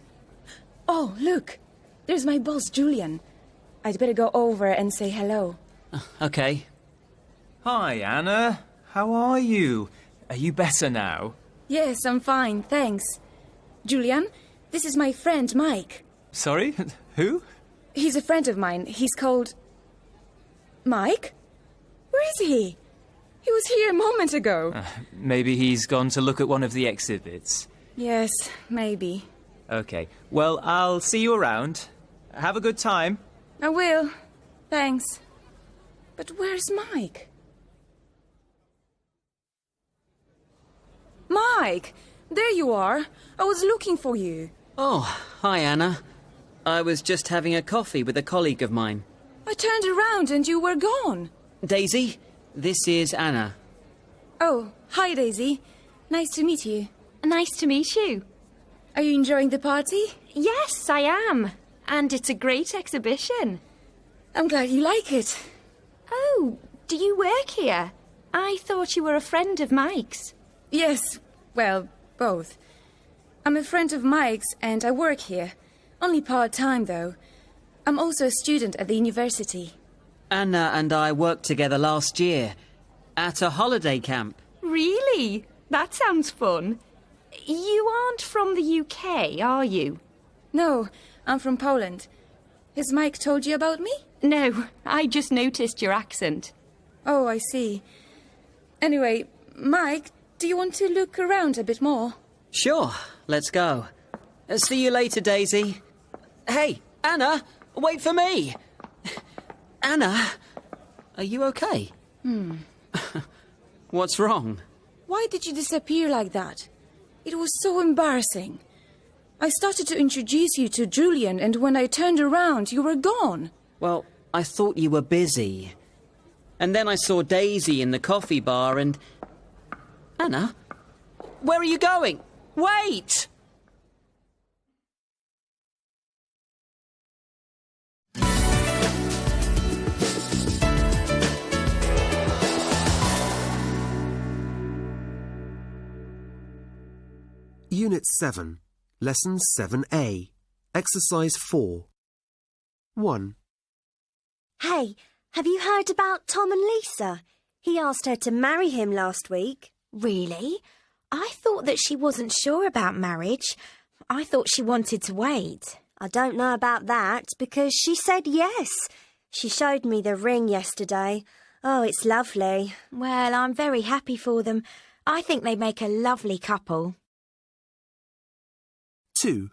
Oh, look. There's my boss, Julian. I'd better go over and say hello. Okay. Hi, Anna. How are you? Are you better now? Yes, I'm fine, thanks. Julian, this is my friend, Mike. Sorry? Who? He's a friend of mine. He's called... Mike? Where is he? He was here a moment ago. Maybe he's gone to look at one of the exhibits. Yes, maybe. Okay. Well, I'll see you around. Have a good time. I will. Thanks. But where's Mike? Mike! There you are. I was looking for you. Oh, hi, Anna. I was just having a coffee with a colleague of mine. I turned around and you were gone. Daisy, this is Anna. Oh, hi, Daisy. Nice to meet you. Nice to meet you. Are you enjoying the party? Yes, I am. And it's a great exhibition. I'm glad you like it. Oh, do you work here? I thought you were a friend of Mike's. Yes, well, both. I'm a friend of Mike's and I work here. Only part-time, though. I'm also a student at the university. Anna and I worked together last year at a holiday camp. Really? That sounds fun. You aren't from the UK, are you? No, I'm from Poland. Has Mike told you about me? No, I just noticed your accent. Oh, I see. Anyway, Mike, do you want to look around a bit more? Sure, let's go. See you later, Daisy. Hey, Anna, wait for me. Anna, are you okay? What's wrong? Why did you disappear like that? It was so embarrassing. I started to introduce you to Julian, and when I turned around, you were gone. Well, I thought you were busy. And then I saw Daisy in the coffee bar, and Anna? Where are you going? Wait! Unit 7, Lesson 7A, Exercise 4. 1. Hey, have you heard about Tom and Lisa? He asked her to marry him last week. Really? I thought that she wasn't sure about marriage. I thought she wanted to wait. I don't know about that, because she said yes. She showed me the ring yesterday. Oh, it's lovely. Well, I'm very happy for them. I think they make a lovely couple. 2.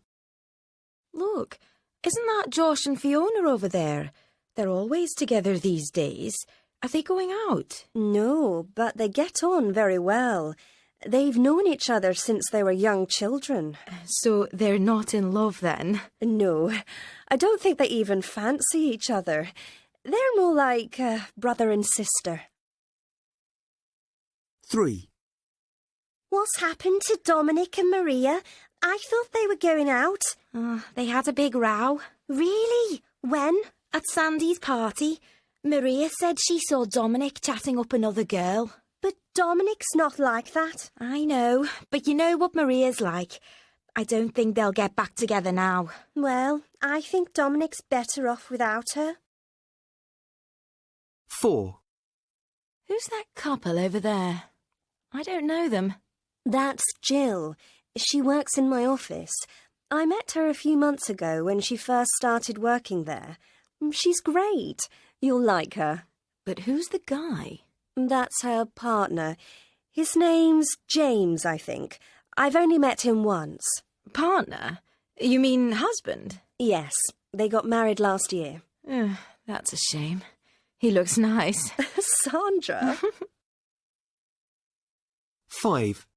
Look, isn't that Josh and Fiona over there? They're always together these days. Are they going out? No, but they get on very well. They've known each other since they were young children. So they're not in love then? No, I don't think they even fancy each other. They're more like brother and sister. 3. What's happened to Dominic and Maria? I thought they were going out. They had a big row. Really? When? At Sandy's party. Maria said she saw Dominic chatting up another girl. But Dominic's not like that. I know, but you know what Maria's like. I don't think they'll get back together now. Well, I think Dominic's better off without her. 4. Who's that couple over there? I don't know them. That's Jill. She works in my office. I met her a few months ago when she first started working there. She's great. You'll like her. But who's the guy? That's her partner. His name's James, I think. I've only met him once. Partner? You mean husband? Yes, they got married last year. That's a shame. He looks nice. Sandra. 5.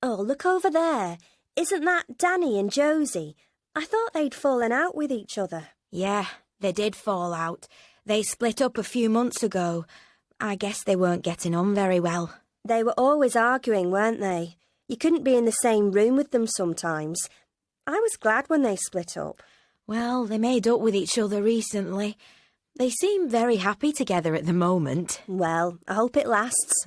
Oh, look over there. Isn't that Danny and Josie? I thought they'd fallen out with each other. Yeah, they did fall out. They split up a few months ago. I guess they weren't getting on very well. They were always arguing, weren't they? You couldn't be in the same room with them sometimes. I was glad when they split up. Well, they made up with each other recently. They seem very happy together at the moment. Well, I hope it lasts.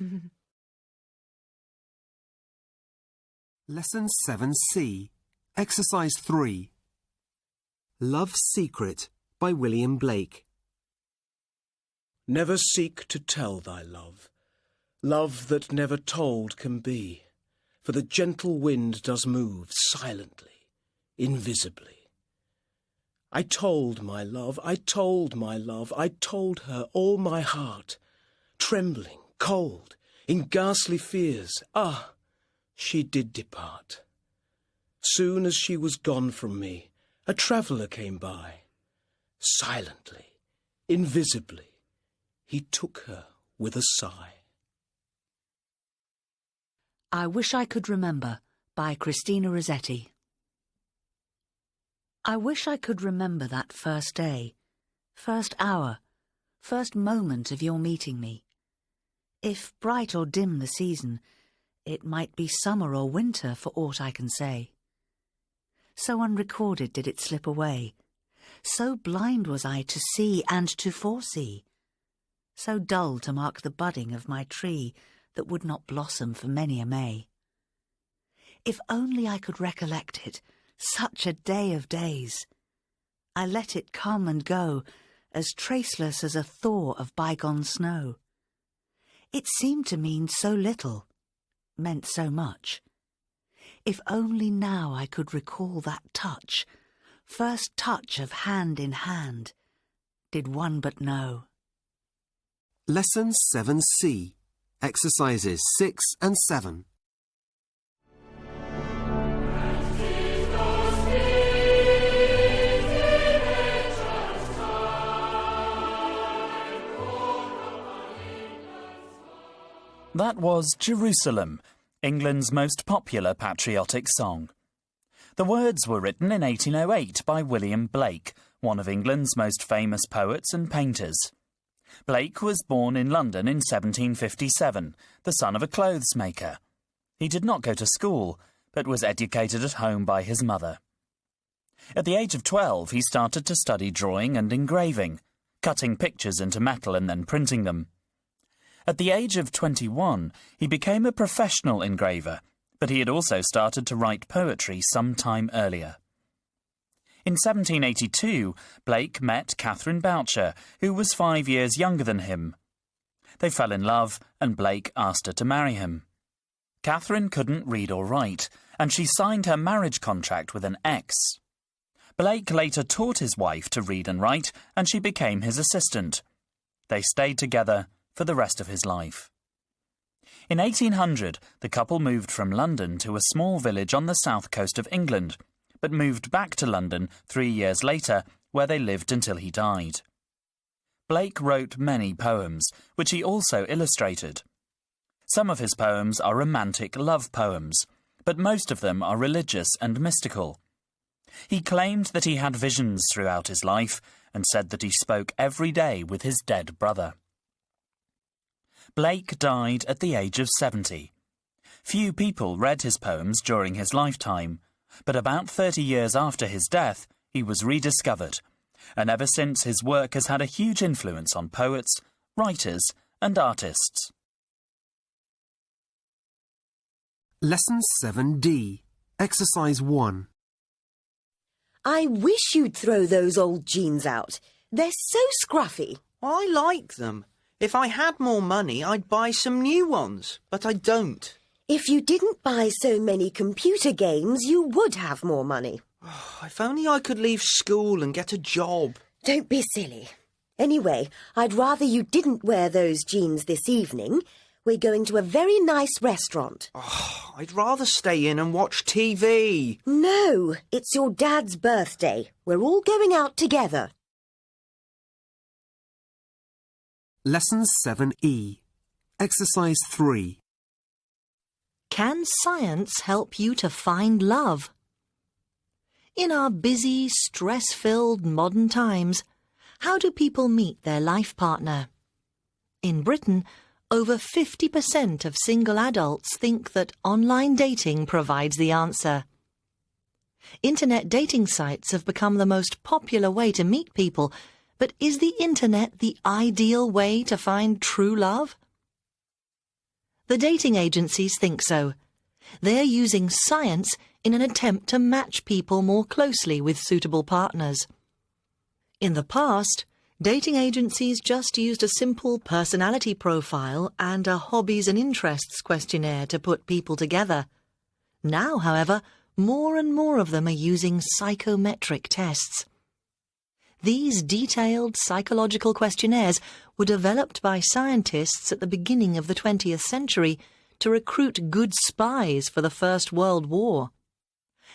Lesson 7C, Exercise 3. Love's Secret by William Blake. Never seek to tell thy love, love that never told can be, for the gentle wind does move silently, invisibly. I told my love, I told my love, I told her all my heart, trembling, cold, in ghastly fears. Ah, she did depart. Soon as she was gone from me, a traveller came by. Silently, invisibly, he took her with a sigh. I Wish I Could Remember by Christina Rossetti. I wish I could remember that first day, first hour, first moment of your meeting me. If bright or dim the season, it might be summer or winter for aught I can say. So unrecorded did it slip away, so blind was I to see and to foresee, so dull to mark the budding of my tree that would not blossom for many a May. If only I could recollect it, such a day of days. I let it come and go, as traceless as a thaw of bygone snow. It seemed to mean so little, meant so much. If only now I could recall that touch, first touch of hand in hand, did one but know. Lesson 7C, Exercises 6 and 7. That was Jerusalem, England's most popular patriotic song. The words were written in 1808 by William Blake, one of England's most famous poets and painters. Blake was born in London in 1757, the son of a clothes maker. He did not go to school, but was educated at home by his mother. At the age of 12, he started to study drawing and engraving, cutting pictures into metal and then printing them. At the age of 21, he became a professional engraver, but he had also started to write poetry some time earlier. In 1782, Blake met Catherine Boucher, who was 5 years younger than him. They fell in love, and Blake asked her to marry him. Catherine couldn't read or write, and she signed her marriage contract with an X. Blake later taught his wife to read and write, and she became his assistant. They stayed together for the rest of his life. In 1800, the couple moved from London to a small village on the south coast of England, but moved back to London 3 years later, where they lived until he died. Blake wrote many poems, which he also illustrated. Some of his poems are romantic love poems, but most of them are religious and mystical. He claimed that he had visions throughout his life and said that he spoke every day with his dead brother. Blake died at the age of 70. Few people read his poems during his lifetime, but about 30 years after his death, he was rediscovered, and ever since his work has had a huge influence on poets, writers, and artists. Lesson 7D, Exercise 1. I wish you'd throw those old jeans out. They're so scruffy. I like them. If I had more money, I'd buy some new ones, but I don't. If you didn't buy so many computer games, you would have more money. If only I could leave school and get a job. Don't be silly. Anyway, I'd rather you didn't wear those jeans this evening. We're going to a very nice restaurant. I'd rather stay in and watch TV. No, it's your dad's birthday. We're all going out together. Lesson 7E, Exercise 3. Can science help you to find love? In our busy, stress-filled modern times, how do people meet their life partner? In Britain, over 50% of single adults think that online dating provides the answer. Internet dating sites have become the most popular way to meet people, but is the internet the ideal way to find true love? The dating agencies think so. They're using science in an attempt to match people more closely with suitable partners. In the past, dating agencies just used a simple personality profile and a hobbies and interests questionnaire to put people together. Now, however, more and more of them are using psychometric tests. These detailed psychological questionnaires were developed by scientists at the beginning of the 20th century to recruit good spies for the First World War.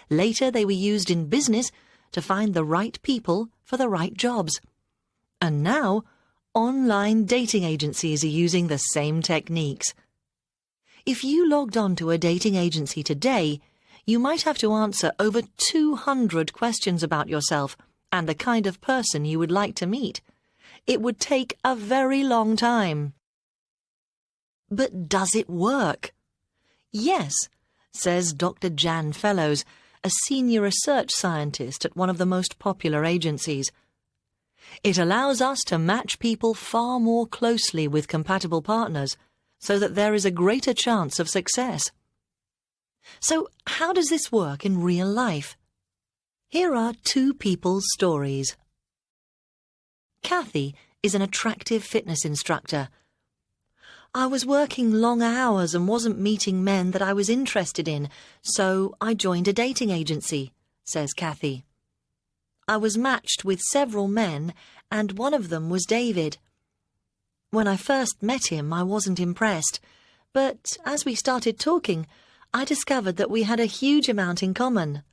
Later, they were used in business to find the right people for the right jobs. And now, online dating agencies are using the same techniques. If you logged on to a dating agency today, you might have to answer over 200 questions about yourself and the kind of person you would like to meet. It would take a very long time. But does it work? Yes, says Dr. Jan Fellows, a senior research scientist at one of the most popular agencies. It allows us to match people far more closely with compatible partners so that there is a greater chance of success. So, how does this work in real life? Here are two people's stories. Kathy is an attractive fitness instructor. I was working long hours and wasn't meeting men that I was interested in, so I joined a dating agency, says Kathy. I was matched with several men, and one of them was David. When I first met him, I wasn't impressed, but as we started talking, I discovered that we had a huge amount in common.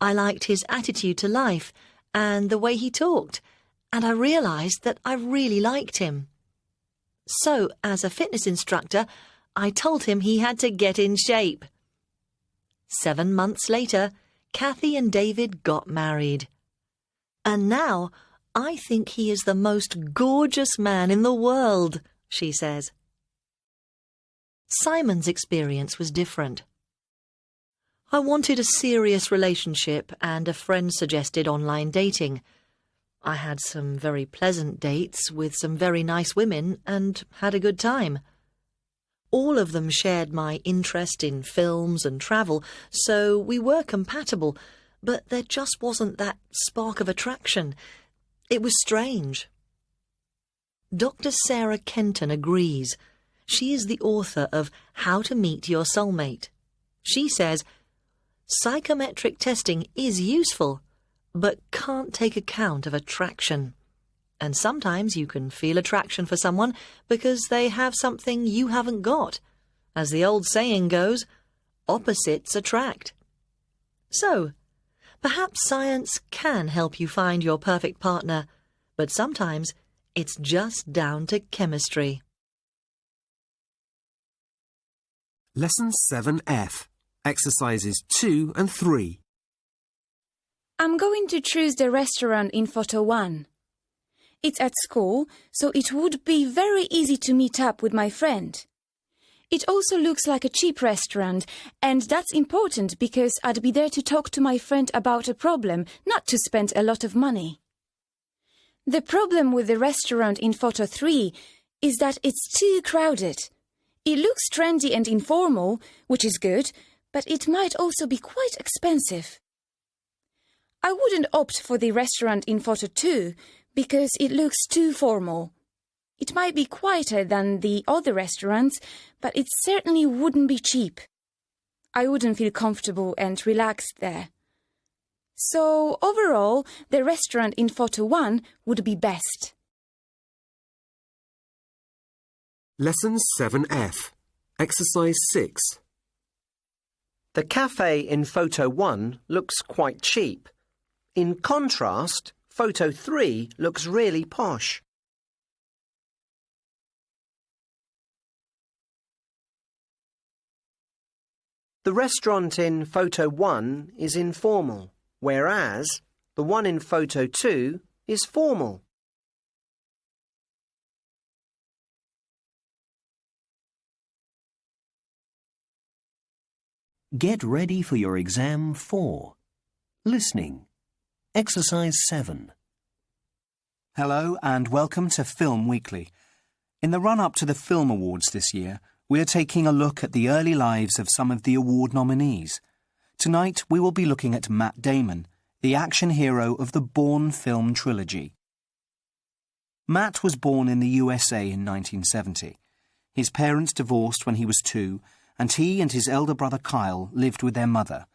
I liked his attitude to life and the way he talked, and I realised that I really liked him. So, as a fitness instructor, I told him he had to get in shape. 7 months later, Kathy and David got married. And now, I think he is the most gorgeous man in the world, she says. Simon's experience was different. I wanted a serious relationship and a friend suggested online dating. I had some very pleasant dates with some very nice women and had a good time. All of them shared my interest in films and travel, so we were compatible, but there just wasn't that spark of attraction. It was strange. Dr. Sarah Kenton agrees. She is the author of How to Meet Your Soulmate. She says, psychometric testing is useful, but can't take account of attraction. And sometimes you can feel attraction for someone because they have something you haven't got. As the old saying goes, opposites attract. So, perhaps science can help you find your perfect partner, but sometimes it's just down to chemistry. Lesson 7F. Exercises 2 and 3. I'm going to choose the restaurant in photo 1. It's at school, so it would be very easy to meet up with my friend. It also looks like a cheap restaurant, and that's important because I'd be there to talk to my friend about a problem, not to spend a lot of money. The problem with the restaurant in photo 3 is that it's too crowded. It looks trendy and informal, which is good, but it might also be quite expensive. I wouldn't opt for the restaurant in photo 2 because it looks too formal. It might be quieter than the other restaurants, but it certainly wouldn't be cheap. I wouldn't feel comfortable and relaxed there. So, overall, the restaurant in photo 1 would be best. Lesson 7F. Exercise 6. The cafe in photo 1 looks quite cheap. In contrast, photo 3 looks really posh. The restaurant in photo 1 is informal, whereas the one in photo 2 is formal. Get ready for your exam 4. Listening. Exercise 7. Hello and welcome to Film Weekly. In the run-up to the Film Awards this year, we're taking a look at the early lives of some of the award nominees. Tonight we will be looking at Matt Damon, the action hero of the Bourne film trilogy. Matt was born in the USA in 1970. His parents divorced when he was 2, and he and his elder brother Kyle lived with their mother.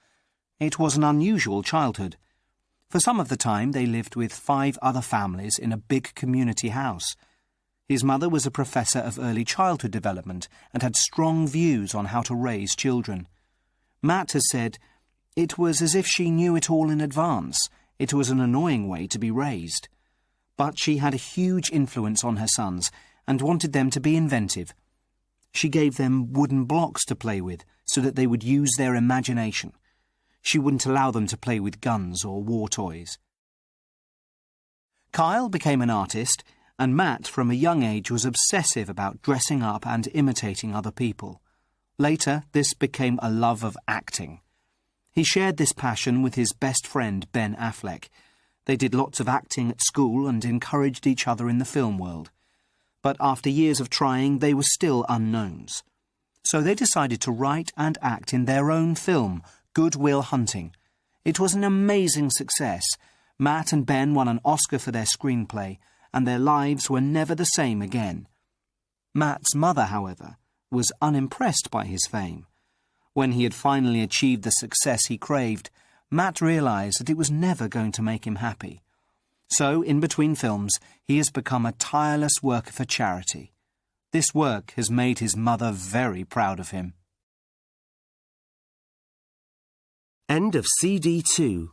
It was an unusual childhood. For some of the time, they lived with 5 other families in a big community house. His mother was a professor of early childhood development and had strong views on how to raise children. Matt has said, "It was as if she knew it all in advance. It was an annoying way to be raised." But she had a huge influence on her sons and wanted them to be inventive. She gave them wooden blocks to play with so that they would use their imagination. She wouldn't allow them to play with guns or war toys. Kyle became an artist, and Matt, from a young age, was obsessive about dressing up and imitating other people. Later, this became a love of acting. He shared this passion with his best friend, Ben Affleck. They did lots of acting at school and encouraged each other in the film world. But after years of trying, they were still unknowns. So they decided to write and act in their own film, Good Will Hunting. It was an amazing success. Matt and Ben won an Oscar for their screenplay, and their lives were never the same again. Matt's mother, however, was unimpressed by his fame. When he had finally achieved the success he craved, Matt realised that it was never going to make him happy. So, in between films, he has become a tireless worker for charity. This work has made his mother very proud of him. End of cd2.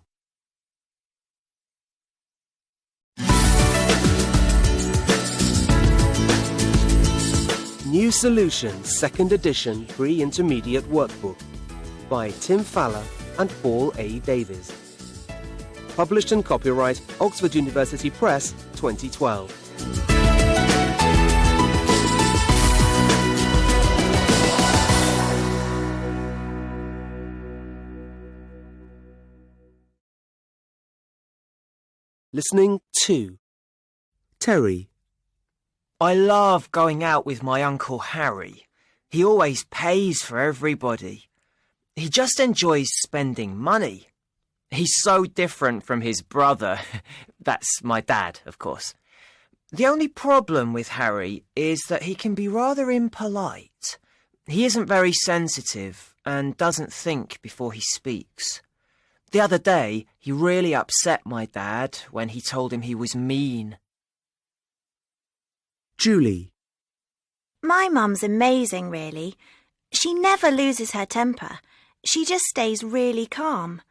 New Solutions 2nd edition pre-intermediate workbook by Tim Fowler and Paul A. Davies. Published and copyright Oxford University Press 2012. Listening 2. Terry. I love going out with my Uncle Harry. He always pays for everybody. He just enjoys spending money. He's so different from his brother. That's my dad, of course. The only problem with Harry is that he can be rather impolite. He isn't very sensitive and doesn't think before he speaks. The other day, he really upset my dad when he told him he was mean. Julie. My mum's amazing, really. She never loses her temper. She just stays really calm.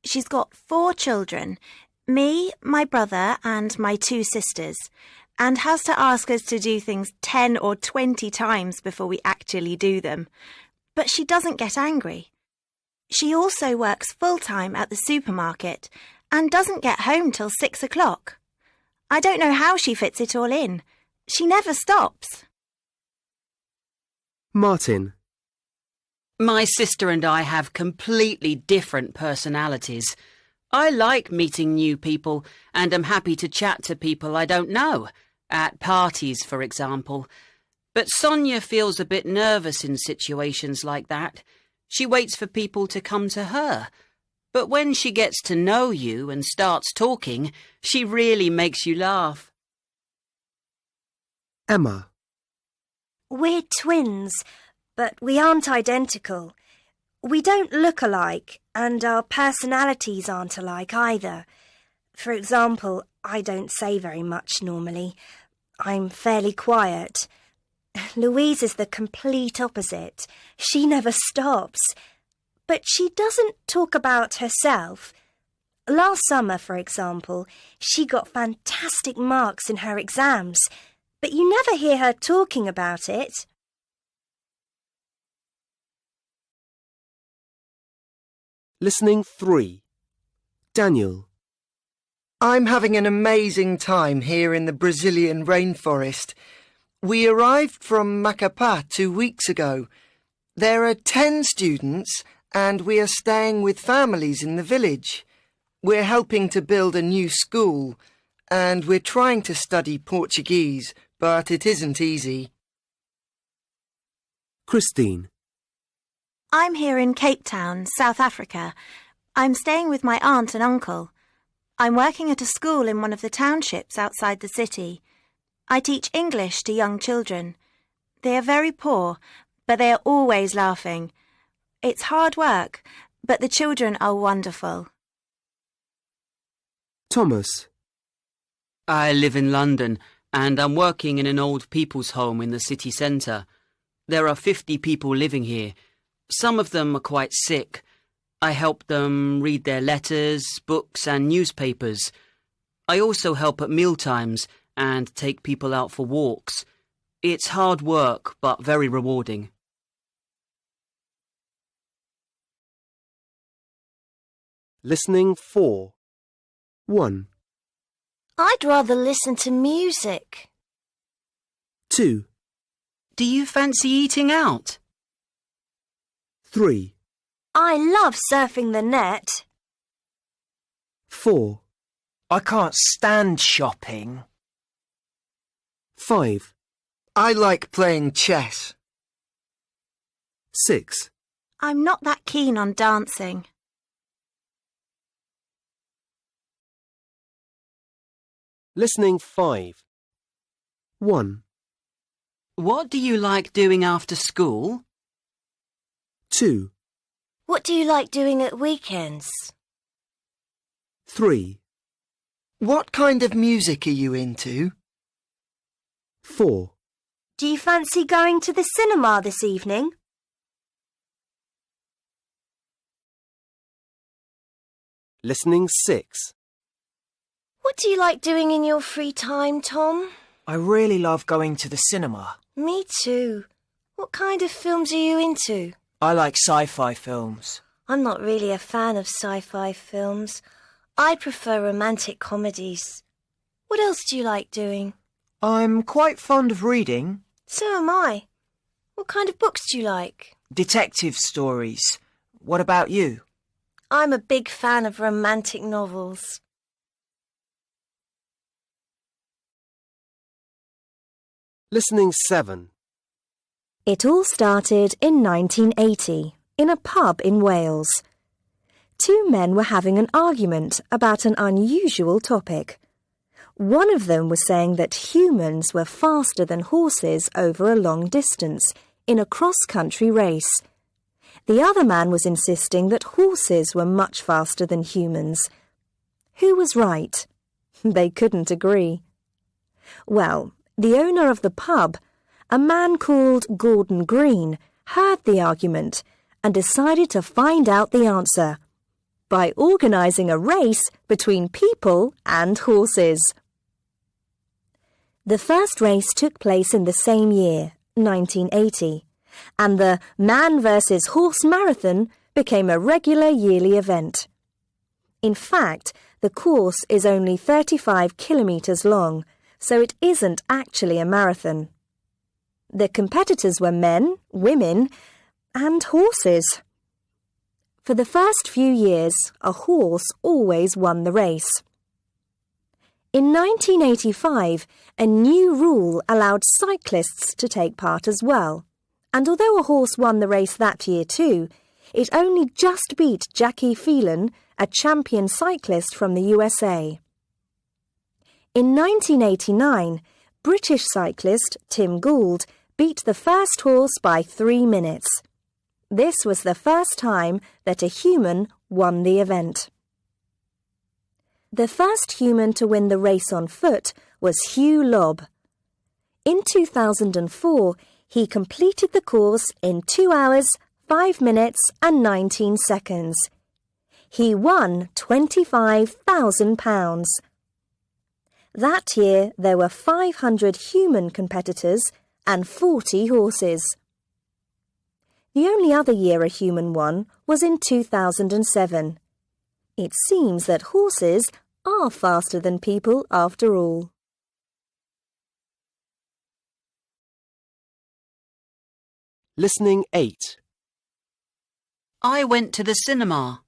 She's got 4 children, me, my brother and my 2 sisters, and has to ask us to do things 10 or 20 times before we actually do them. But she doesn't get angry. She also works full-time at the supermarket and doesn't get home till 6 o'clock. I don't know how she fits it all in. She never stops. Martin. My sister and I have completely different personalities. I like meeting new people and am happy to chat to people I don't know, at parties, for example. But Sonia feels a bit nervous in situations like that. She waits for people to come to her. But when she gets to know you and starts talking, she really makes you laugh. Emma. We're twins, but we aren't identical. We don't look alike, and our personalities aren't alike either. For example, I don't say very much normally. I'm fairly quiet. Louise is the complete opposite. She never stops. But she doesn't talk about herself. Last summer, for example, she got fantastic marks in her exams, but you never hear her talking about it. Listening 3. Daniel. I'm having an amazing time here in the Brazilian rainforest. We arrived from Macapá 2 weeks ago. There are 10 students and we are staying with families in the village. We're helping to build a new school and we're trying to study Portuguese, but it isn't easy. Christine. I'm here in Cape Town, South Africa. I'm staying with my aunt and uncle. I'm working at a school in one of the townships outside the city. I teach English to young children. They are very poor, but they are always laughing. It's hard work, but the children are wonderful. Thomas. I live in London and I'm working in an old people's home in the city centre. There are 50 people living here. Some of them are quite sick. I help them read their letters, books and newspapers. I also help at mealtimes and take people out for walks. It's hard work, but very rewarding. Listening 4. 1. I'd rather listen to music. 2. Do you fancy eating out? 3. I love surfing the net. 4. I can't stand shopping. 5. I like playing chess. 6. I'm not that keen on dancing. Listening 5. 1. What do you like doing after school? 2. What do you like doing at weekends? 3. What kind of music are you into? 4. Do you fancy going to the cinema this evening? Listening 6. What do you like doing in your free time, Tom? I really love going to the cinema. Me too. What kind of films are you into? I like sci-fi films. I'm not really a fan of sci-fi films. I prefer romantic comedies. What else do you like doing? I'm quite fond of reading. So am I. What kind of books do you like? Detective stories. What about you? I'm a big fan of romantic novels. Listening 7. It all started in 1980 in a pub in Wales. Two men were having an argument about an unusual topic. One of them was saying that humans were faster than horses over a long distance in a cross-country race. The other man was insisting that horses were much faster than humans. Who was right? They couldn't agree. Well, the owner of the pub, a man called Gordon Green, heard the argument and decided to find out the answer by organising a race between people and horses. The first race took place in the same year, 1980, and the Man versus Horse Marathon became a regular yearly event. In fact, the course is only 35 kilometres long, so it isn't actually a marathon. The competitors were men, women, and horses. For the first few years, a horse always won the race. In 1985, a new rule allowed cyclists to take part as well, and although a horse won the race that year too, it only just beat Jackie Phelan, a champion cyclist from the USA. In 1989, British cyclist Tim Gould beat the first horse by 3 minutes. This was the first time that a human won the event. The first human to win the race on foot was Hugh Lobb. In 2004, he completed the course in 2 hours, 5 minutes and 19 seconds. He won £25,000. That year, there were 500 human competitors and 40 horses. The only other year a human won was in 2007. It seems that horses are faster than people after all. Listening 8. I went to the cinema.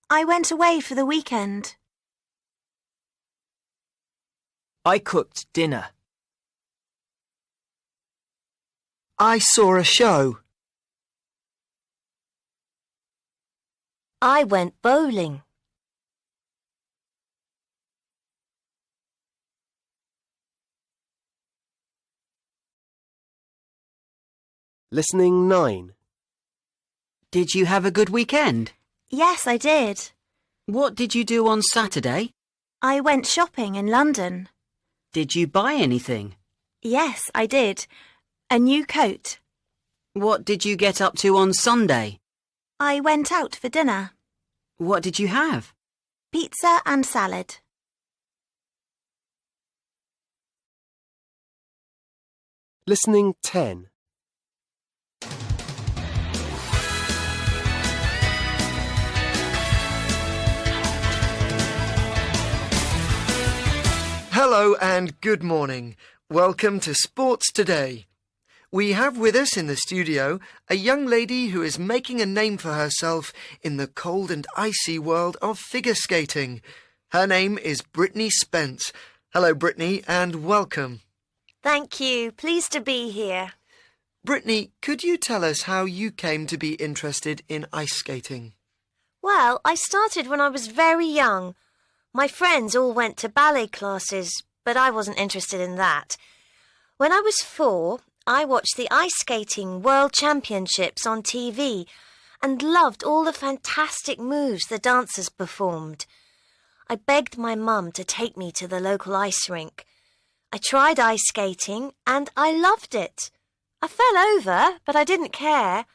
I went away for the weekend. I cooked dinner. I saw a show. I went bowling. Listening 9. Did you have a good weekend? Yes, I did. What did you do on Saturday? I went shopping in London. Did you buy anything? Yes, I did. A new coat. What did you get up to on Sunday? I went out for dinner. What did you have? Pizza and salad. Listening 10. Hello and good morning. Welcome to Sports Today. We have with us in the studio a young lady who is making a name for herself in the cold and icy world of figure skating. Her name is Brittany Spence. Hello, Brittany, and welcome. Thank you. Pleased to be here. Brittany, could you tell us how you came to be interested in ice skating? Well, I started when I was very young. My friends all went to ballet classes, but I wasn't interested in that. When I was 4, I watched the ice skating World Championships on TV and loved all the fantastic moves the dancers performed. I begged my mum to take me to the local ice rink. I tried ice skating and I loved it. I fell over, but I didn't care.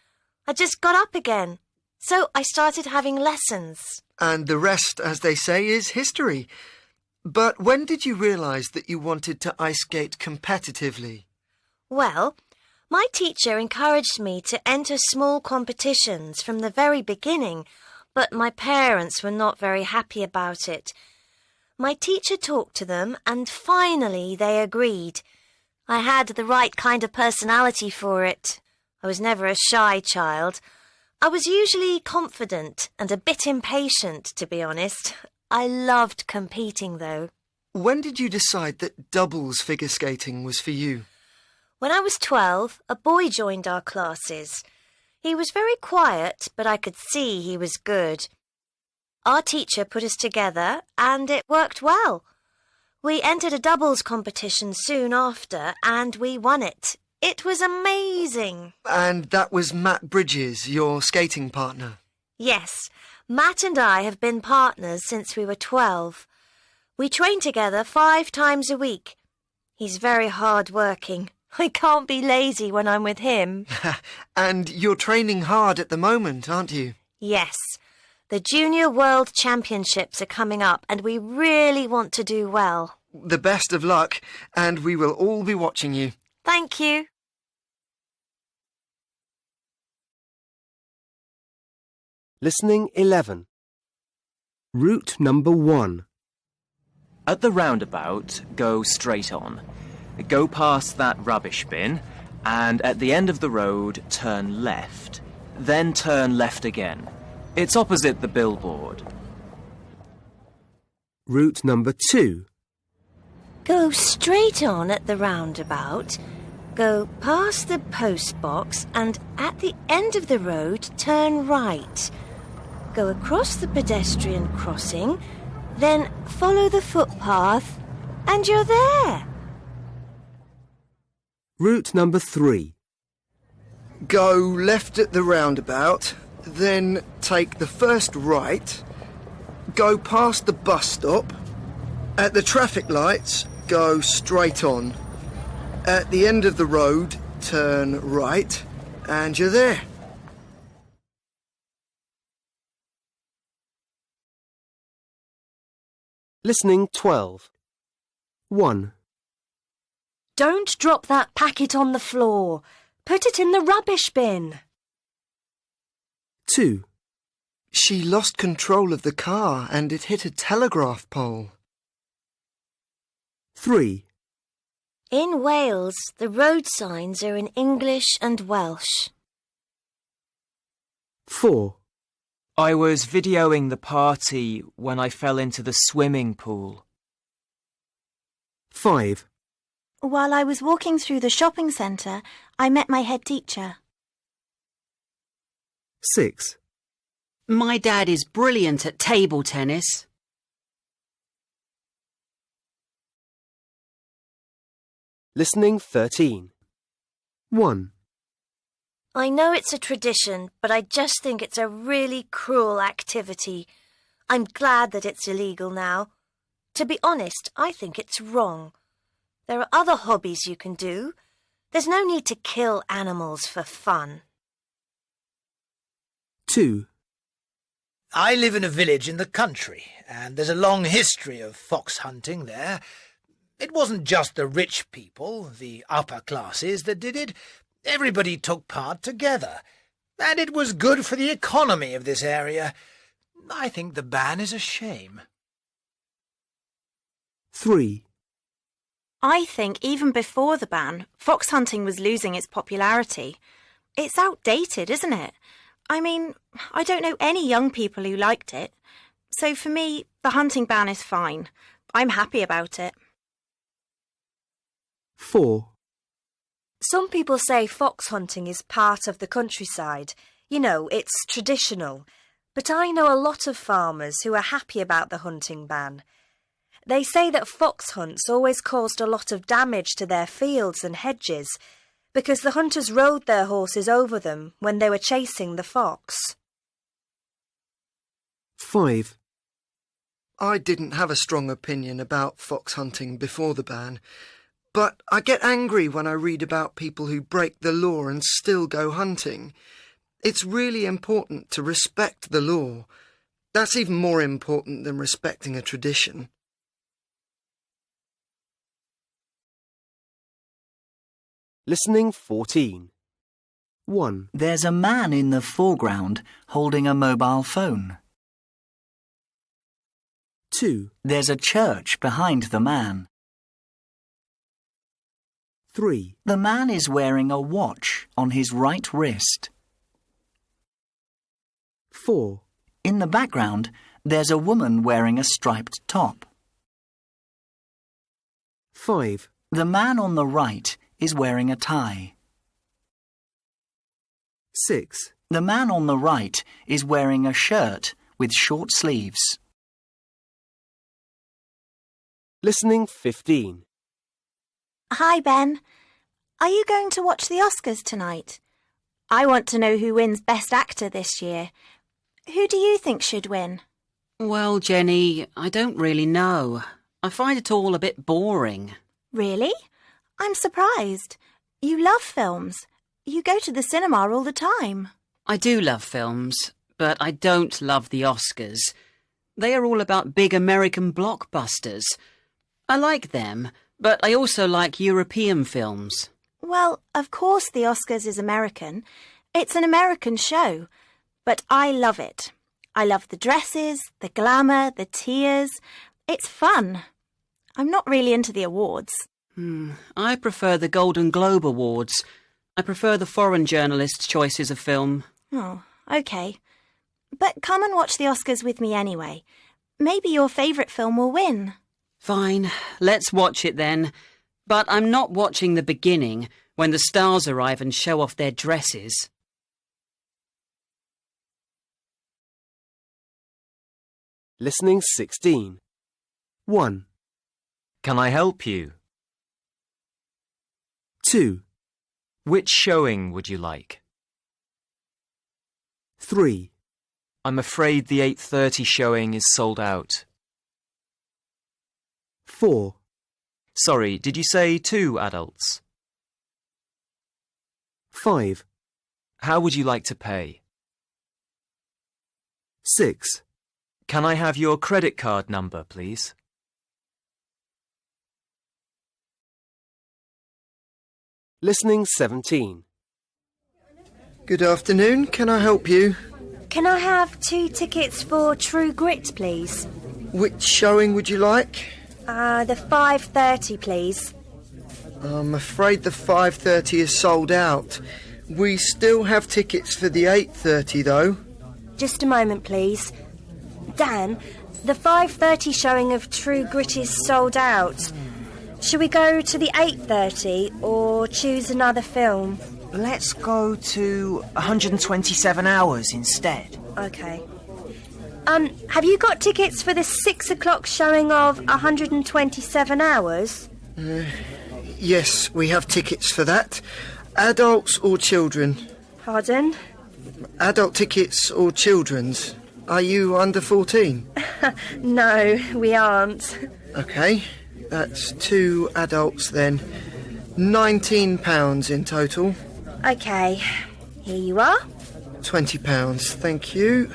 I just got up again. So I started having lessons. And the rest, as they say, is history. But when did you realise that you wanted to ice skate competitively? Well, my teacher encouraged me to enter small competitions from the very beginning, but my parents were not very happy about it. My teacher talked to them and finally they agreed. I had the right kind of personality for it. I was never a shy child. I was usually confident and a bit impatient, to be honest. I loved competing, though. When did you decide that doubles figure skating was for you? When I was 12, a boy joined our classes. He was very quiet, but I could see he was good. Our teacher put us together, and it worked well. We entered a doubles competition soon after, and we won it. It was amazing. And that was Matt Bridges, your skating partner? Yes, Matt and I have been partners since we were 12. We train together 5 times a week. He's very hard-working. I can't be lazy when I'm with him. And you're training hard at the moment, aren't you? Yes. The Junior World Championships are coming up and we really want to do well. The best of luck, and we will all be watching you. Thank you. Listening 11. Route number 1. At the roundabout, go straight on. Go past that rubbish bin, and at the end of the road, turn left. Then turn left again. It's opposite the billboard. Route number 2. Go straight on at the roundabout, go past the post box, and at the end of the road, turn right. Go across the pedestrian crossing, then follow the footpath, and you're there. Route number 3. Go left at the roundabout, then take the first right, go past the bus stop. At the traffic lights, go straight on. At the end of the road, turn right, and you're there. Listening 12. 1. Don't drop that packet on the floor. Put it in the rubbish bin. 2. She lost control of the car and it hit a telegraph pole. 3. In Wales, the road signs are in English and Welsh. 4. I was videoing the party when I fell into the swimming pool. 5. While I was walking through the shopping centre, I met my head teacher. 6. My dad is brilliant at table tennis. Listening 13. 1. I know it's a tradition, but I just think it's a really cruel activity. I'm glad that it's illegal now. To be honest, I think it's wrong. There are other hobbies you can do. There's no need to kill animals for fun. 2. I live in a village in the country, and there's a long history of fox hunting there. It wasn't just the rich people, the upper classes, that did it. Everybody took part together, and it was good for the economy of this area. I think the ban is a shame. 3. I think even before the ban, fox hunting was losing its popularity. It's outdated, isn't it? I mean, I don't know any young people who liked it. So for me, the hunting ban is fine. I'm happy about it. 4. Some people say fox hunting is part of the countryside. You know, it's traditional. But I know a lot of farmers who are happy about the hunting ban. They say that fox hunts always caused a lot of damage to their fields and hedges because the hunters rode their horses over them when they were chasing the fox. 5. I didn't have a strong opinion about fox hunting before the ban, but I get angry when I read about people who break the law and still go hunting. It's really important to respect the law. That's even more important than respecting a tradition. Listening 14. 1. There's a man in the foreground holding a mobile phone. 2. There's a church behind the man. 3. The man is wearing a watch on his right wrist. 4. In the background, there's a woman wearing a striped top. 5. The man on the right is wearing a tie. 6. The man on the right is wearing a shirt with short sleeves. Listening 15. Hi, Ben. Are you going to watch the Oscars tonight? I want to know who wins Best Actor this year. Who do you think should win? Well, Jenny, I don't really know. I find it all a bit boring. Really? I'm surprised. You love films. You go to the cinema all the time. I do love films, but I don't love the Oscars. They are all about big American blockbusters. I like them, but I also like European films. Well, of course the Oscars is American. It's an American show. But I love it. I love the dresses, the glamour, the tears. It's fun. I'm not really into the awards. I prefer the Golden Globe Awards. I prefer the foreign journalists' choices of film. Oh, OK. But come and watch the Oscars with me anyway. Maybe your favourite film will win. Fine, let's watch it then. But I'm not watching the beginning, when the stars arrive and show off their dresses. Listening 16. 1. Can I help you? 2. Which showing would you like? 3. I'm afraid the 8:30 showing is sold out. 4. Sorry, did you say 2 adults? 5. How would you like to pay? 6. Can I have your credit card number, please? Listening 17. Good afternoon. Can I help you? Can I have 2 tickets for True Grit, please? Which showing would you like? The 5:30, please. I'm afraid the 5:30 is sold out. We still have tickets for the 8:30 though. Just a moment, please. Dan, the 5:30 showing of True Grit is sold out. Should we go to the 8:30 or choose another film? Let's go to 127 Hours instead. OK. Have you got tickets for the 6 o'clock showing of 127 Hours? Yes, we have tickets for that. Adults or children? Pardon? Adult tickets or children's? Are you under 14? No, we aren't. OK, that's 2 adults then. £19 in total. OK, here you are. £20, thank you.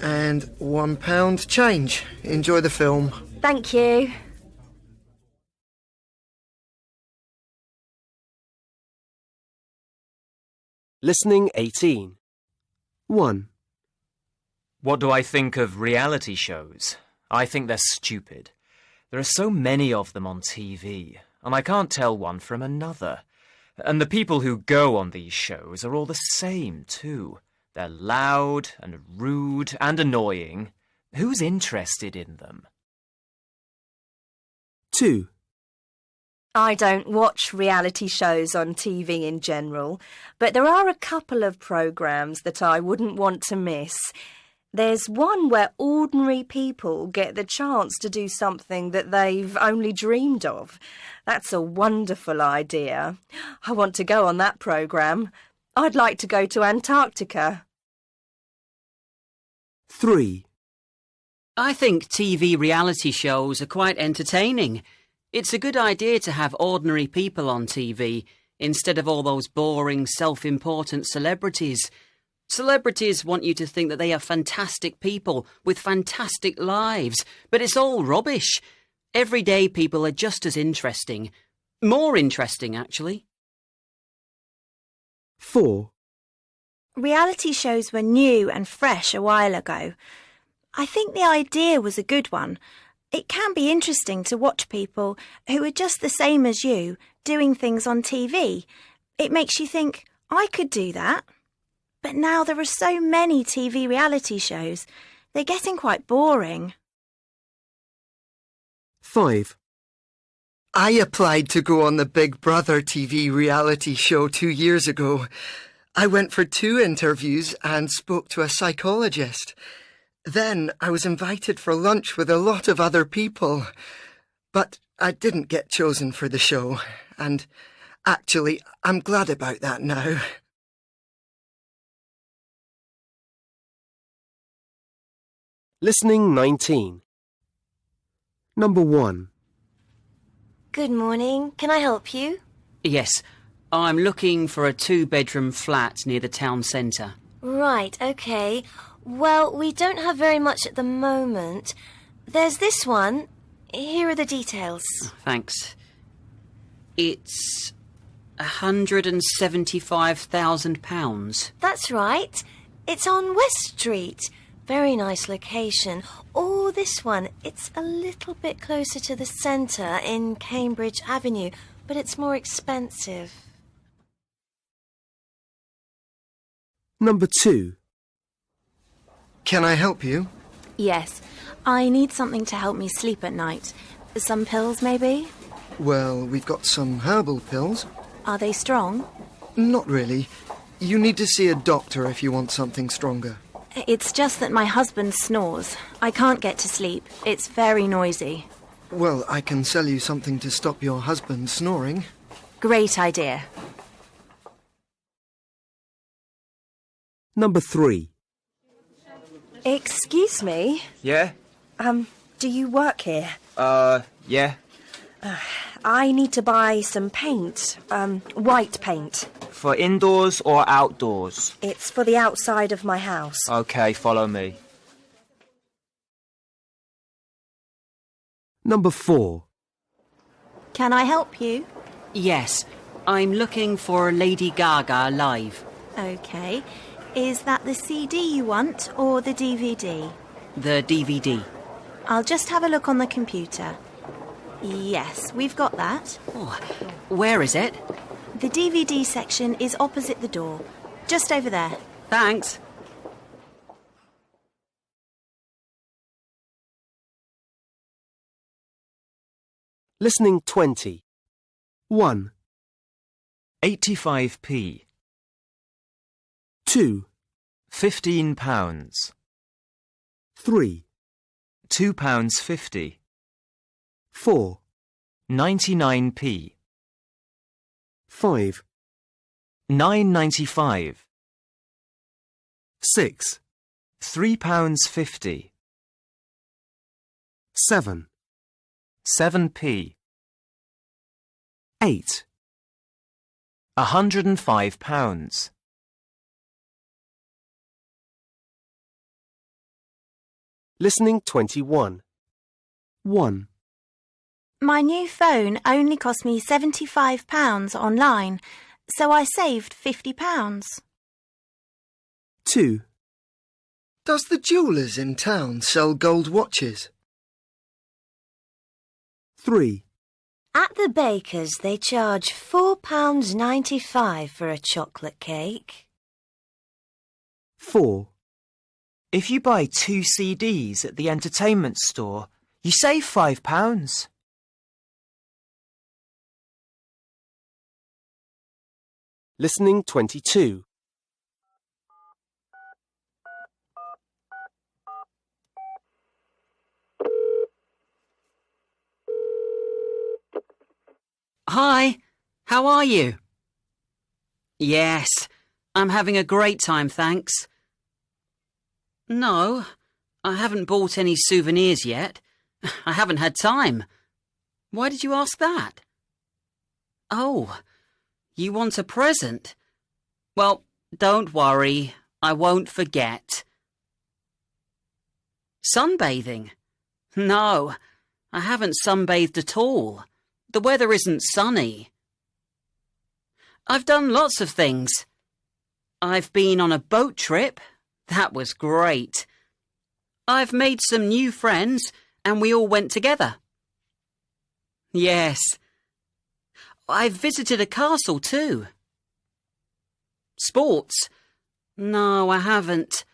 And £1 change. Enjoy the film. Thank you. Listening 18. 1. What do I think of reality shows? I think they're stupid. There are so many of them on TV, and I can't tell one from another. And the people who go on these shows are all the same, too. They're loud and rude and annoying. Who's interested in them? 2. I don't watch reality shows on TV in general, but there are a couple of programmes that I wouldn't want to miss. There's one where ordinary people get the chance to do something that they've only dreamed of. That's a wonderful idea. I want to go on that programme. I'd like to go to Antarctica. 3. I think TV reality shows are quite entertaining. It's a good idea to have ordinary people on TV instead of all those boring, self-important celebrities. Celebrities want you to think that they are fantastic people with fantastic lives, but it's all rubbish. Everyday people are just as interesting. More interesting, actually. 4. Reality shows were new and fresh a while ago. I think the idea was a good one. It can be interesting to watch people who are just the same as you doing things on TV. It makes you think, I could do that. But now there are so many TV reality shows. They're getting quite boring. 5. I applied to go on the Big Brother TV reality show 2 years ago. I went for 2 interviews and spoke to a psychologist. Then I was invited for lunch with a lot of other people. But I didn't get chosen for the show. And actually, I'm glad about that now. Listening 19. Number 1. Good morning. Can I help you? Yes, I'm looking for a 2-bedroom flat near the town centre. Right, OK. Well, we don't have very much at the moment. There's this one. Here are the details. Thanks. It's £175,000. That's right. It's on West Street. Very nice location. Or this one. It's a little bit closer to the centre in Cambridge Avenue, but it's more expensive. Number 2. Can I help you? Yes, I need something to help me sleep at night. Some pills, maybe? Well, we've got some herbal pills. Are they strong? Not really. You need to see a doctor if you want something stronger. It's just that my husband snores. I can't get to sleep. It's very noisy. Well, I can sell you something to stop your husband snoring. Great idea. Number 3. Excuse me? Yeah? Do you work here? Yeah. I need to buy some paint. White paint. For indoors or outdoors? It's for the outside of my house. Okay, follow me. Number 4. Can I help you? Yes, I'm looking for Lady Gaga live. OK. Is that the CD you want or the DVD? The DVD. I'll just have a look on the computer. Yes, we've got that. Oh, where is it? The DVD section is opposite the door. Just over there. Thanks. Listening 20. 1. 85p. 2. £15. 3. £2.50. 4. 99p. 5. £9.95. 6. £3.50. 7. 7p. 8. £105. Listening 21. 1. My new phone only cost me £75 online, so I saved £50. 2. Does the jewellers in town sell gold watches? 3. At the baker's, they charge £4.95 for a chocolate cake. 4. If you buy 2 CDs at the entertainment store, you save £5. Listening 22. Hi, how are you? Yes, I'm having a great time, thanks. No, I haven't bought any souvenirs yet. I haven't had time. Why did you ask that? Oh, you want a present? Well, don't worry, I won't forget. Sunbathing? No, I haven't sunbathed at all. The weather isn't sunny. I've done lots of things. I've been on a boat trip. That was great. I've made some new friends and we all went together. Yes. I've visited a castle too. Sports? No, I haven't.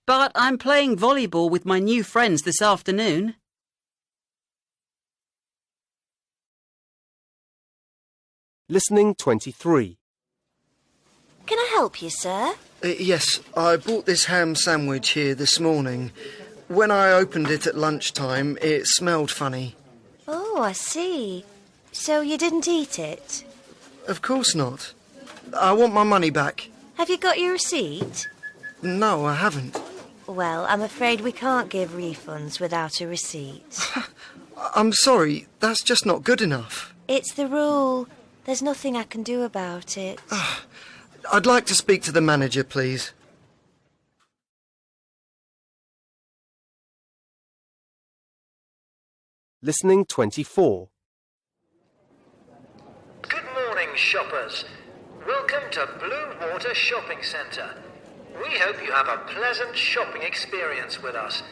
But I'm playing volleyball with my new friends this afternoon. Listening 23. Can I help you, sir? Yes, I bought this ham sandwich here this morning. When I opened it at lunchtime, it smelled funny. Oh, I see. So you didn't eat it? Of course not. I want my money back. Have you got your receipt? No, I haven't. Well, I'm afraid we can't give refunds without a receipt. I'm sorry, that's just not good enough. It's the rule. There's nothing I can do about it. I'd like to speak to the manager, please. Listening 24. Good morning, shoppers. Welcome to Blue Water Shopping Centre. We hope you have a pleasant shopping experience with us.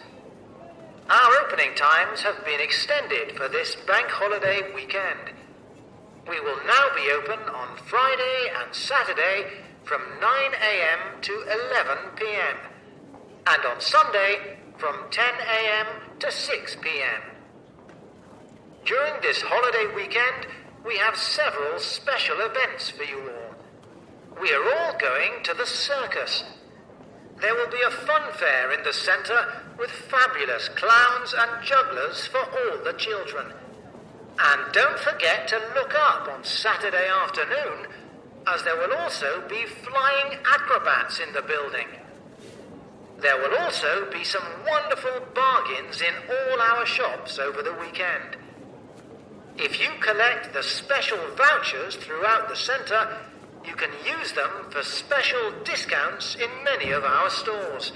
Our opening times have been extended for this bank holiday weekend. We will now be open on Friday and Saturday from 9 a.m. to 11 p.m. and on Sunday from 10 a.m. to 6 p.m. During this holiday weekend, we have several special events for you all. We are all going to the circus. There will be a fun fair in the centre with fabulous clowns and jugglers for all the children. And don't forget to look up on Saturday afternoon, as there will also be flying acrobats in the building. There will also be some wonderful bargains in all our shops over the weekend. If you collect the special vouchers throughout the centre, you can use them for special discounts in many of our stores.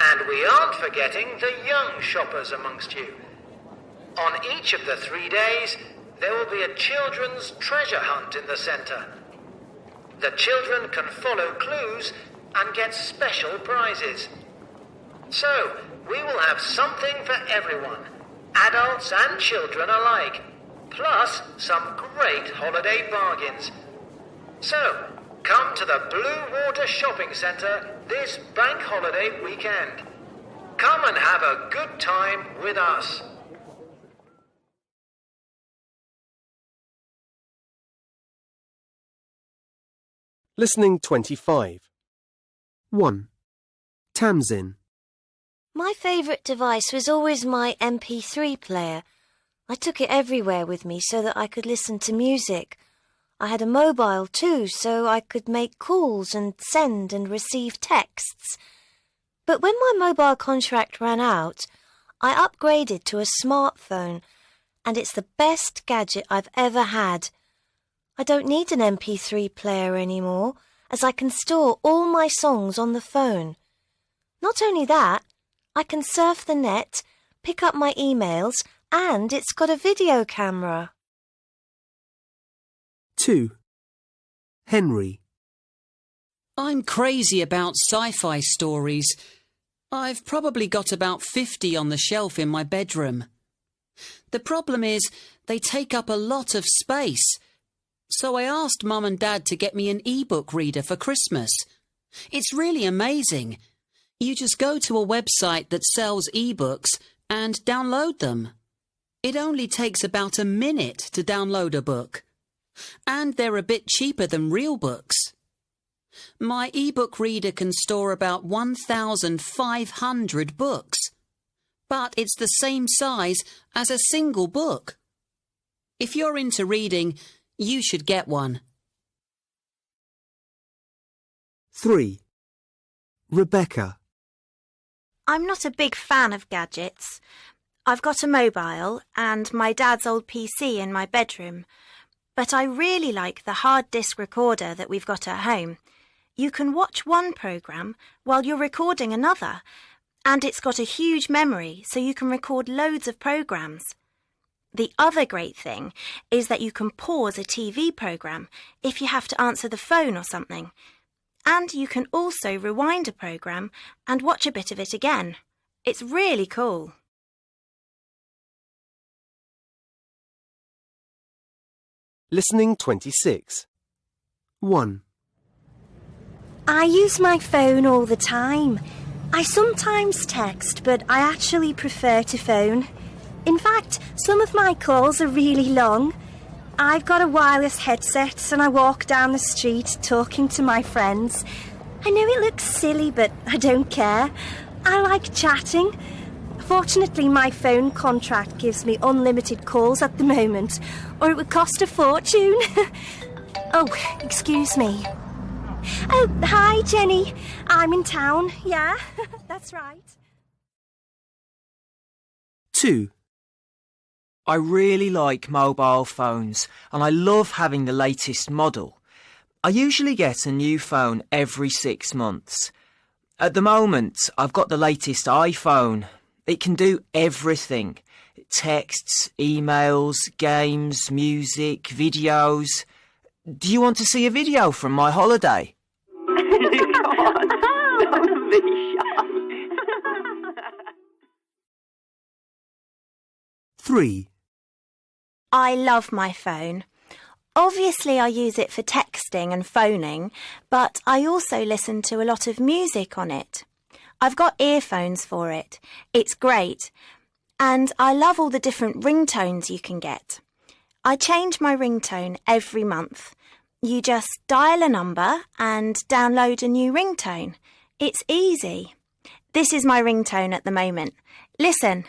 And we aren't forgetting the young shoppers amongst you. On each of the 3 days, there will be a children's treasure hunt in the centre. The children can follow clues and get special prizes. So, we will have something for everyone, adults and children alike, plus some great holiday bargains. So, come to the Blue Water Shopping Centre this bank holiday weekend. Come and have a good time with us. Listening 25. 1. Tamsin. My favourite device was always my MP3 player. I took it everywhere with me so that I could listen to music. I had a mobile too, so I could make calls and send and receive texts. But when my mobile contract ran out, I upgraded to a smartphone, and it's the best gadget I've ever had. I don't need an MP3 player anymore, as I can store all my songs on the phone. Not only that, I can surf the net, pick up my emails, and it's got a video camera. 2. Henry. I'm crazy about sci-fi stories. I've probably got about 50 on the shelf in my bedroom. The problem is they take up a lot of space. So I asked Mum and Dad to get me an e-book reader for Christmas. It's really amazing. You just go to a website that sells e-books and download them. It only takes about a minute to download a book. And they're a bit cheaper than real books. My e-book reader can store about 1,500 books. But it's the same size as a single book. If you're into reading, you should get one. 3. Rebecca. I'm not a big fan of gadgets. I've got a mobile and my dad's old PC in my bedroom. But I really like the hard disk recorder that we've got at home. You can watch one programme while you're recording another, and it's got a huge memory so you can record loads of programmes. The other great thing is that you can pause a TV programme if you have to answer the phone or something. And you can also rewind a programme and watch a bit of it again, It's really cool. Listening 26. 1. I use my phone all the time. I sometimes text, but I actually prefer to phone. In fact, some of my calls are really long. I've got a wireless headset and I walk down the street talking to my friends. I know it looks silly, but I don't care. I like chatting. Fortunately, my phone contract gives me unlimited calls at the moment, or it would cost a fortune. Oh, excuse me. Oh, hi, Jenny. I'm in town. Yeah, that's right. 2. I really like mobile phones and I love having the latest model. I usually get a new phone every 6 months. At the moment, I've got the latest iPhone. It can do everything. Texts, emails, games, music, videos. Do you want to see a video from my holiday? Don't be shy. 3. I love my phone. Obviously, I use it for texting and phoning, but I also listen to a lot of music on it. I've got earphones for it. It's great. And I love all the different ringtones you can get. I change my ringtone every month. You just dial a number and download a new ringtone. It's easy. This is my ringtone at the moment. Listen.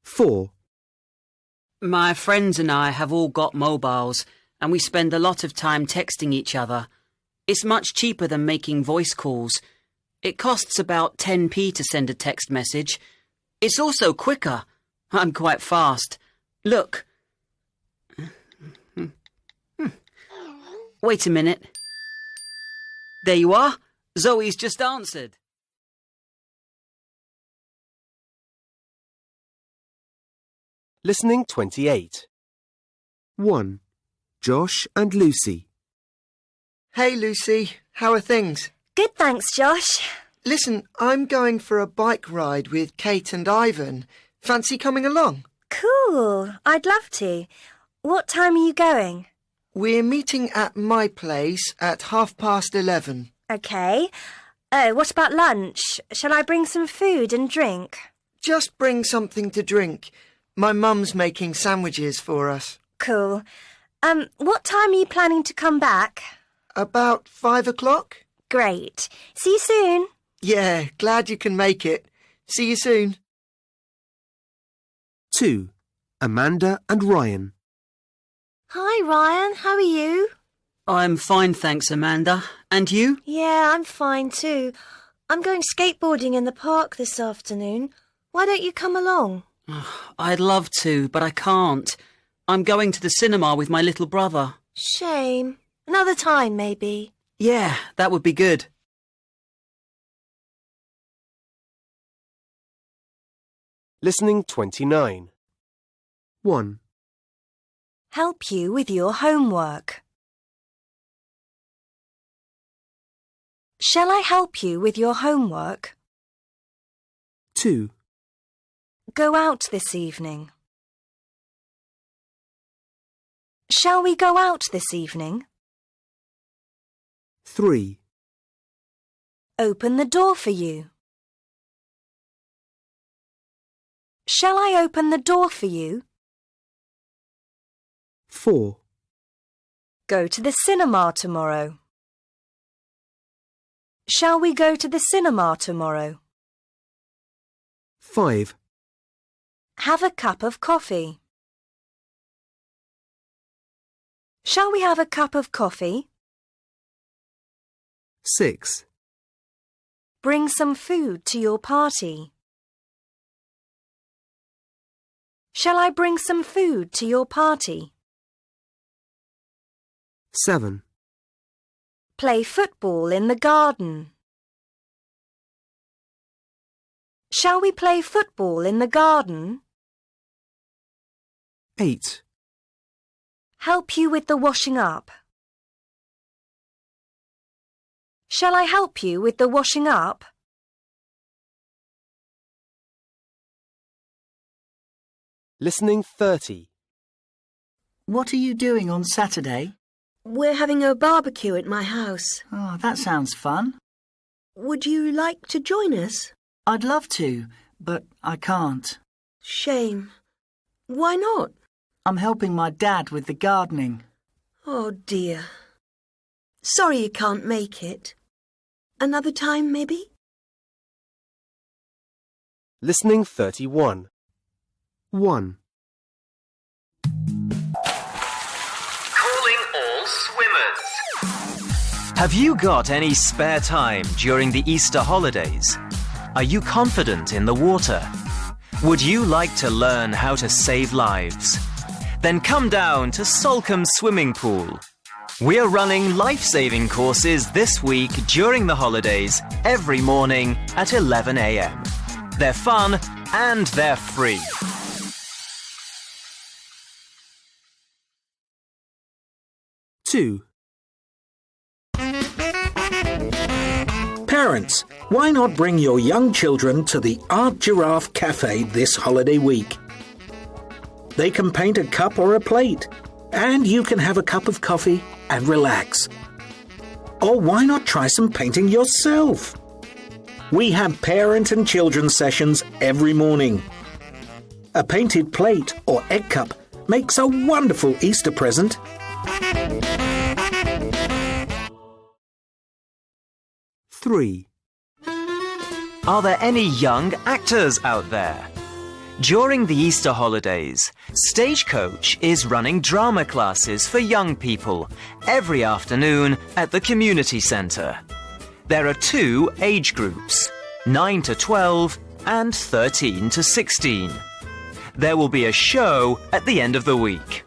Four. My friends and I have all got mobiles, and we spend a lot of time texting each other. It's much cheaper than making voice calls. It costs about 10p to send a text message. It's also quicker. I'm quite fast. Look. Wait a minute. There you are. Zoe's just answered. Listening 28. 1. Josh and Lucy. Hey, Lucy. How are things? Good, thanks, Josh. Listen, I'm going for a bike ride with Kate and Ivan. Fancy coming along? Cool. I'd love to. What time are you going? We're meeting at my place at 11:30. OK. Oh, what about lunch? Shall I bring some food and drink? Just bring something to drink. My mum's making sandwiches for us. Cool. What time are you planning to come back? About 5 o'clock. Great. See you soon. Yeah, glad you can make it. See you soon. 2. Amanda and Ryan. Hi, Ryan. How are you? I'm fine, thanks, Amanda. And you? Yeah, I'm fine too. I'm going skateboarding in the park this afternoon. Why don't you come along? I'd love to, but I can't. I'm going to the cinema with my little brother. Shame. Another time, maybe. Yeah, that would be good. Listening 29. 1. Help you with your homework. Shall I help you with your homework? 2. Go out this evening. Shall we go out this evening? 3. Open the door for you. Shall I open the door for you? 4. Go to the cinema tomorrow. Shall we go to the cinema tomorrow? 5. Have a cup of coffee. Shall we have a cup of coffee? 6. Bring some food to your party. Shall I bring some food to your party? 7. Play football in the garden. Shall we play football in the garden? 8. Help you with the washing up. Shall I help you with the washing up? Listening 30. What are you doing on Saturday? We're having a barbecue at my house. Oh, that sounds fun. Would you like to join us? I'd love to, but I can't. Shame. Why not? I'm helping my dad with the gardening. Oh, dear. Sorry you can't make it. Another time, maybe? Listening 31. 1. Calling all swimmers. Have you got any spare time during the Easter holidays? Are you confident in the water? Would you like to learn how to save lives? Then come down to Salcombe Swimming Pool. We're running life-saving courses this week during the holidays every morning at 11 a.m. They're fun and they're free. Two. Parents, why not bring your young children to the Art Giraffe Cafe this holiday week? They can paint a cup or a plate, and you can have a cup of coffee and relax. Or why not try some painting yourself? We have parent and children sessions every morning. A painted plate or egg cup makes a wonderful Easter present. Three. Are there any young actors out there? During the Easter holidays, Stagecoach is running drama classes for young people every afternoon at the community centre. There are 2 age groups, 9 to 12 and 13 to 16. There will be a show at the end of the week.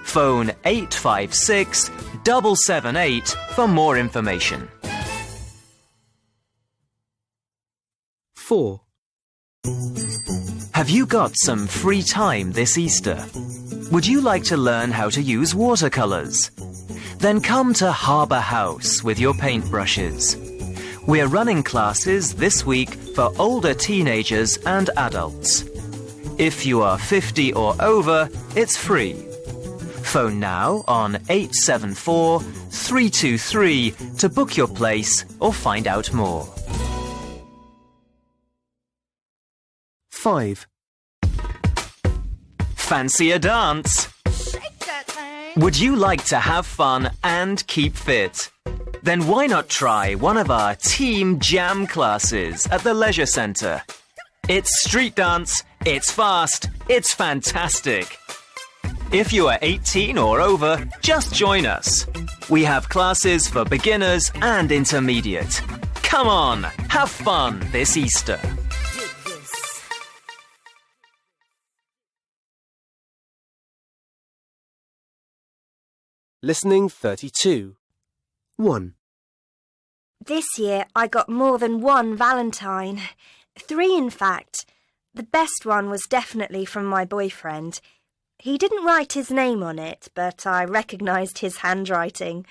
Phone 856 778 for more information. 4. Have you got some free time this Easter? Would you like to learn how to use watercolours? Then come to Harbour House with your paintbrushes. We're running classes this week for older teenagers and adults. If you are 50 or over, it's free. Phone now on 874 323 to book your place or find out more. 5. Fancy a dance? Would you like to have fun and keep fit? Then why not try one of our Team Jam classes at the Leisure Centre? It's street dance, it's fast, it's fantastic. If you are 18 or over, just join us. We have classes for beginners and intermediate. Come on, have fun this Easter. Listening 32. 1. This year I got more than one Valentine. 3, in fact. The best one was definitely from my boyfriend. He didn't write his name on it, but I recognised his handwriting.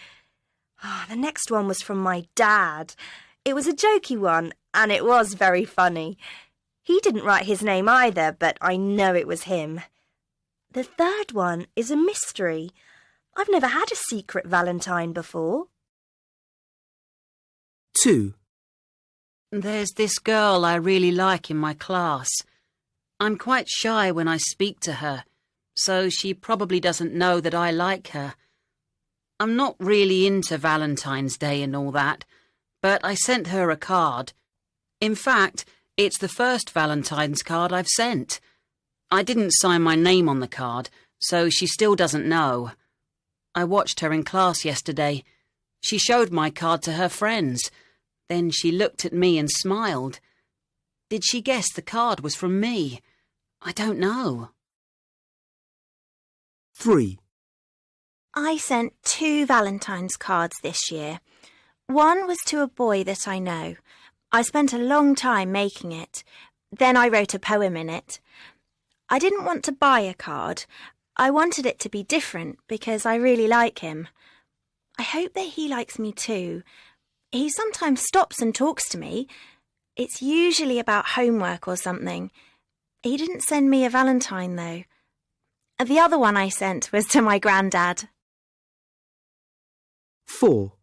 The next one was from my dad. It was a jokey one, and it was very funny. He didn't write his name either, but I know it was him. The third one is a mystery. I've never had a secret Valentine before. 2. There's this girl I really like in my class. I'm quite shy when I speak to her, so she probably doesn't know that I like her. I'm not really into Valentine's Day and all that, but I sent her a card. In fact, it's the first Valentine's card I've sent. I didn't sign my name on the card, so she still doesn't know. I watched her in class yesterday. She showed my card to her friends. Then she looked at me and smiled. Did she guess the card was from me? I don't know. 3. I sent 2 Valentine's cards this year. One was to a boy that I know. I spent a long time making it. Then I wrote a poem in it. I didn't want to buy a card. I wanted it to be different because I really like him. I hope that he likes me too. He sometimes stops and talks to me. It's usually about homework or something. He didn't send me a valentine, though. The other one I sent was to my granddad. 4.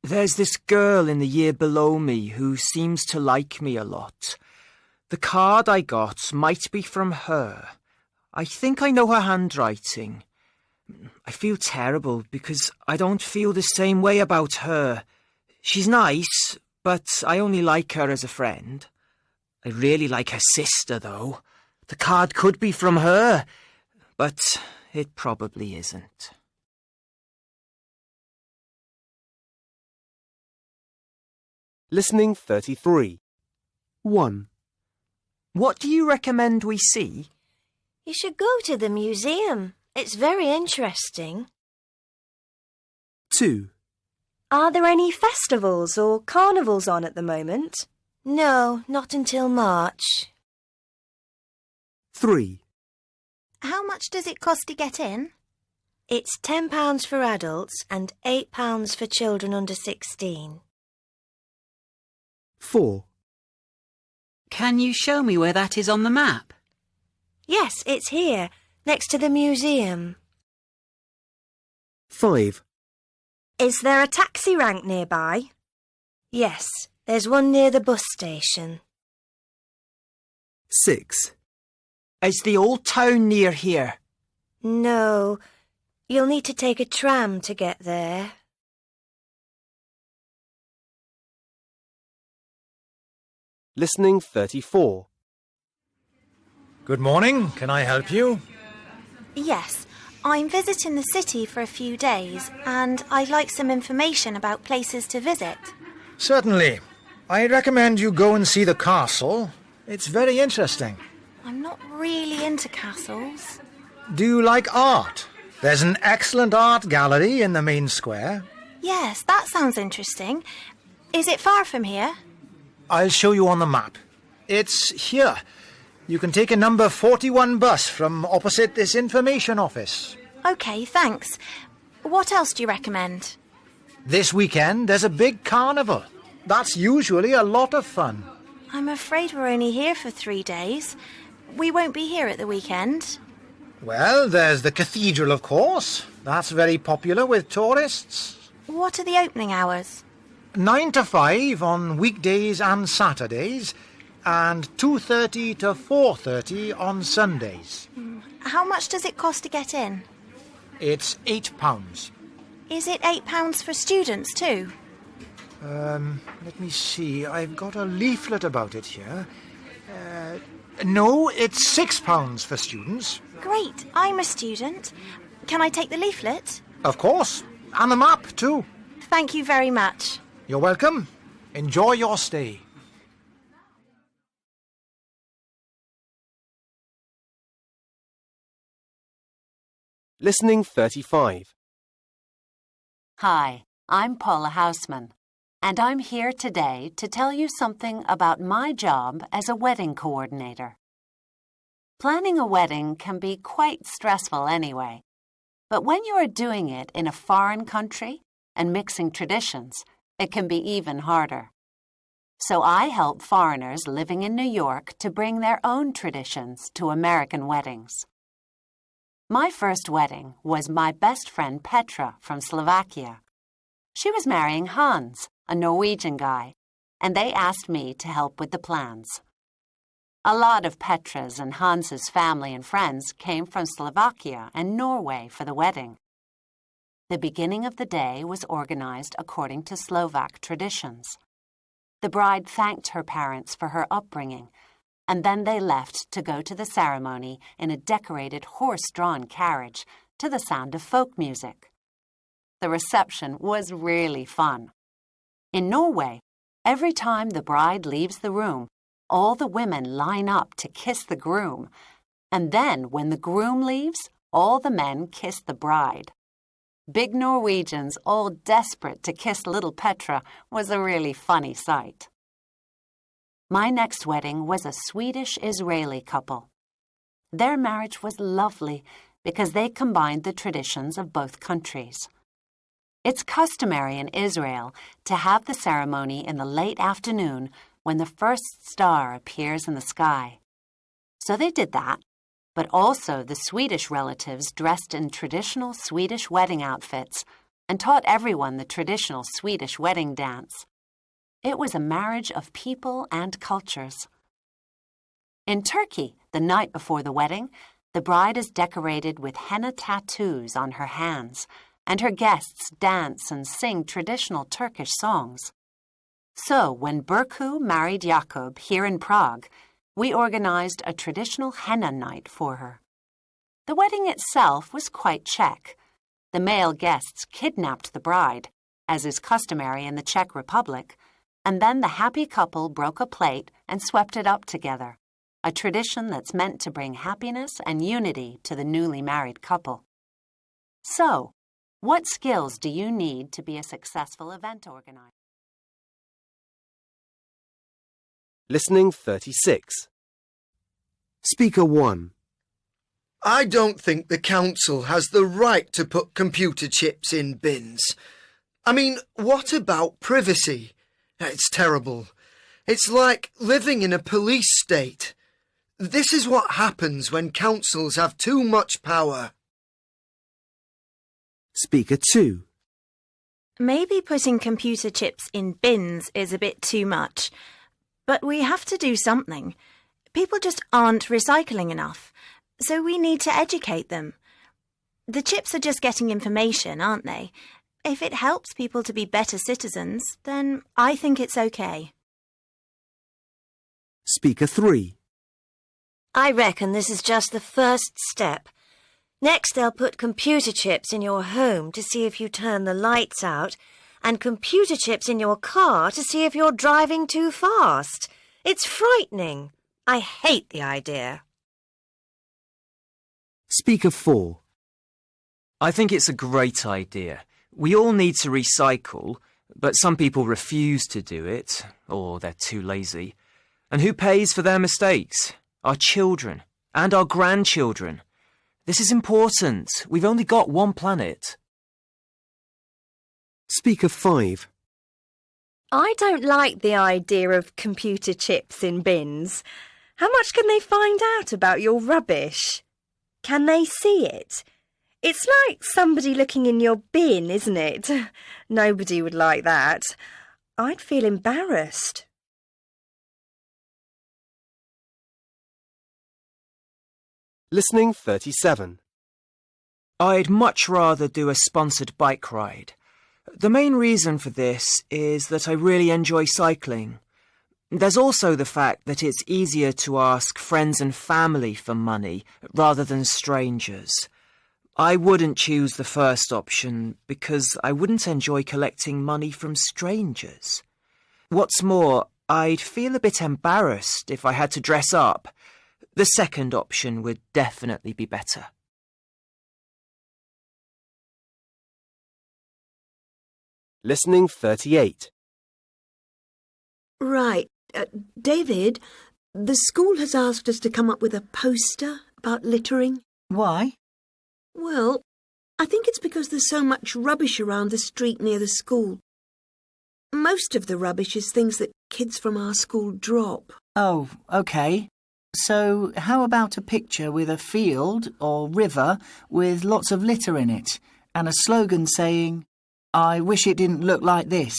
There's this girl in the year below me who seems to like me a lot. The card I got might be from her. I think I know her handwriting. I feel terrible because I don't feel the same way about her. She's nice, but I only like her as a friend. I really like her sister, though. The card could be from her, but it probably isn't. Listening 33. 1. What do you recommend we see? You should go to the museum. It's very interesting. 2. Are there any festivals or carnivals on at the moment? No, not until March. 3. How much does it cost to get in? It's £10 for adults and £8 for children under 16. 4. Can you show me where that is on the map? Yes, it's here, next to the museum. 5. Is there a taxi rank nearby? Yes, there's one near the bus station. 6. Is the old town near here? No, you'll need to take a tram to get there. Listening 34. Good morning. Can I help you? Yes, I'm visiting the city for a few days and I'd like some information about places to visit. Certainly. I recommend you go and see the castle. It's very interesting. I'm not really into castles. Do you like art? There's an excellent art gallery in the main square. Yes, that sounds interesting. Is it far from here? I'll show you on the map. It's here. You can take a number 41 bus from opposite this information office. OK, thanks. What else do you recommend? This weekend there's a big carnival. That's usually a lot of fun. I'm afraid we're only here for 3 days. We won't be here at the weekend. Well, there's the cathedral, of course. That's very popular with tourists. What are the opening hours? 9 to 5 on weekdays and Saturdays, and 2:30 to 4:30 on Sundays. How much does it cost to get in? It's £8. Is it £8 for students too? Let me see. I've got a leaflet about it here. No, it's £6 for students. Great, I'm a student. Can I take the leaflet? Of course, and the map too. Thank you very much. You're welcome. Enjoy your stay. Listening 35. Hi, I'm Paula Houseman, and I'm here today to tell you something about my job as a wedding coordinator. Planning a wedding can be quite stressful anyway, but when you are doing it in a foreign country and mixing traditions, it can be even harder. So I help foreigners living in New York to bring their own traditions to American weddings. My first wedding was my best friend Petra from Slovakia. She was marrying Hans, a Norwegian guy, and they asked me to help with the plans. A lot of Petra's and Hans's family and friends came from Slovakia and Norway for the wedding. The beginning of the day was organized according to Slovak traditions. The bride thanked her parents for her upbringing, and then they left to go to the ceremony in a decorated horse-drawn carriage to the sound of folk music. The reception was really fun. In Norway, every time the bride leaves the room, all the women line up to kiss the groom, and then when the groom leaves, all the men kiss the bride. Big Norwegians, all desperate to kiss little Petra, was a really funny sight. My next wedding was a Swedish-Israeli couple. Their marriage was lovely because they combined the traditions of both countries. It's customary in Israel to have the ceremony in the late afternoon when the first star appears in the sky. So they did that, but also the Swedish relatives dressed in traditional Swedish wedding outfits and taught everyone the traditional Swedish wedding dance. It was a marriage of people and cultures. In Turkey, the night before the wedding, the bride is decorated with henna tattoos on her hands, and her guests dance and sing traditional Turkish songs. So, when Berku married Jakob here in Prague, we organized a traditional henna night for her. The wedding itself was quite Czech. The male guests kidnapped the bride, as is customary in the Czech Republic, and then the happy couple broke a plate and swept it up together, a tradition that's meant to bring happiness and unity to the newly married couple. So, what skills do you need to be a successful event organizer? Listening 36. Speaker 1. I don't think the council has the right to put computer chips in bins. I mean, what about privacy? It's terrible. It's like living in a police state. This is what happens when councils have too much power. Speaker 2. Maybe putting computer chips in bins is a bit too much. But we have to do something. People just aren't recycling enough, so we need to educate them. The chips are just getting information, aren't they? If it helps people to be better citizens, then I think it's okay. Speaker 3. I reckon this is just the first step. Next, they'll put computer chips in your home to see if you turn the lights out, and computer chips in your car to see if you're driving too fast. It's frightening. I hate the idea. Speaker 4. I think it's a great idea. We all need to recycle, but some people refuse to do it, or they're too lazy. And who pays for their mistakes? Our children and our grandchildren. This is important. We've only got one planet. Speaker 5. I don't like the idea of computer chips in bins. How much can they find out about your rubbish? Can they see it? It's like somebody looking in your bin, isn't it? Nobody would like that. I'd feel embarrassed. Listening 37. I'd much rather do a sponsored bike ride. The main reason for this is that I really enjoy cycling. There's also the fact that it's easier to ask friends and family for money rather than strangers. I wouldn't choose the first option because I wouldn't enjoy collecting money from strangers. What's more, I'd feel a bit embarrassed if I had to dress up. The second option would definitely be better. Listening 38. Right. David, the school has asked us to come up with a poster about littering. Why? Well, I think it's because there's so much rubbish around the street near the school. Most of the rubbish is things that kids from our school drop. Oh, OK. So how about a picture with a field or river with lots of litter in it and a slogan saying, "I wish it didn't look like this"?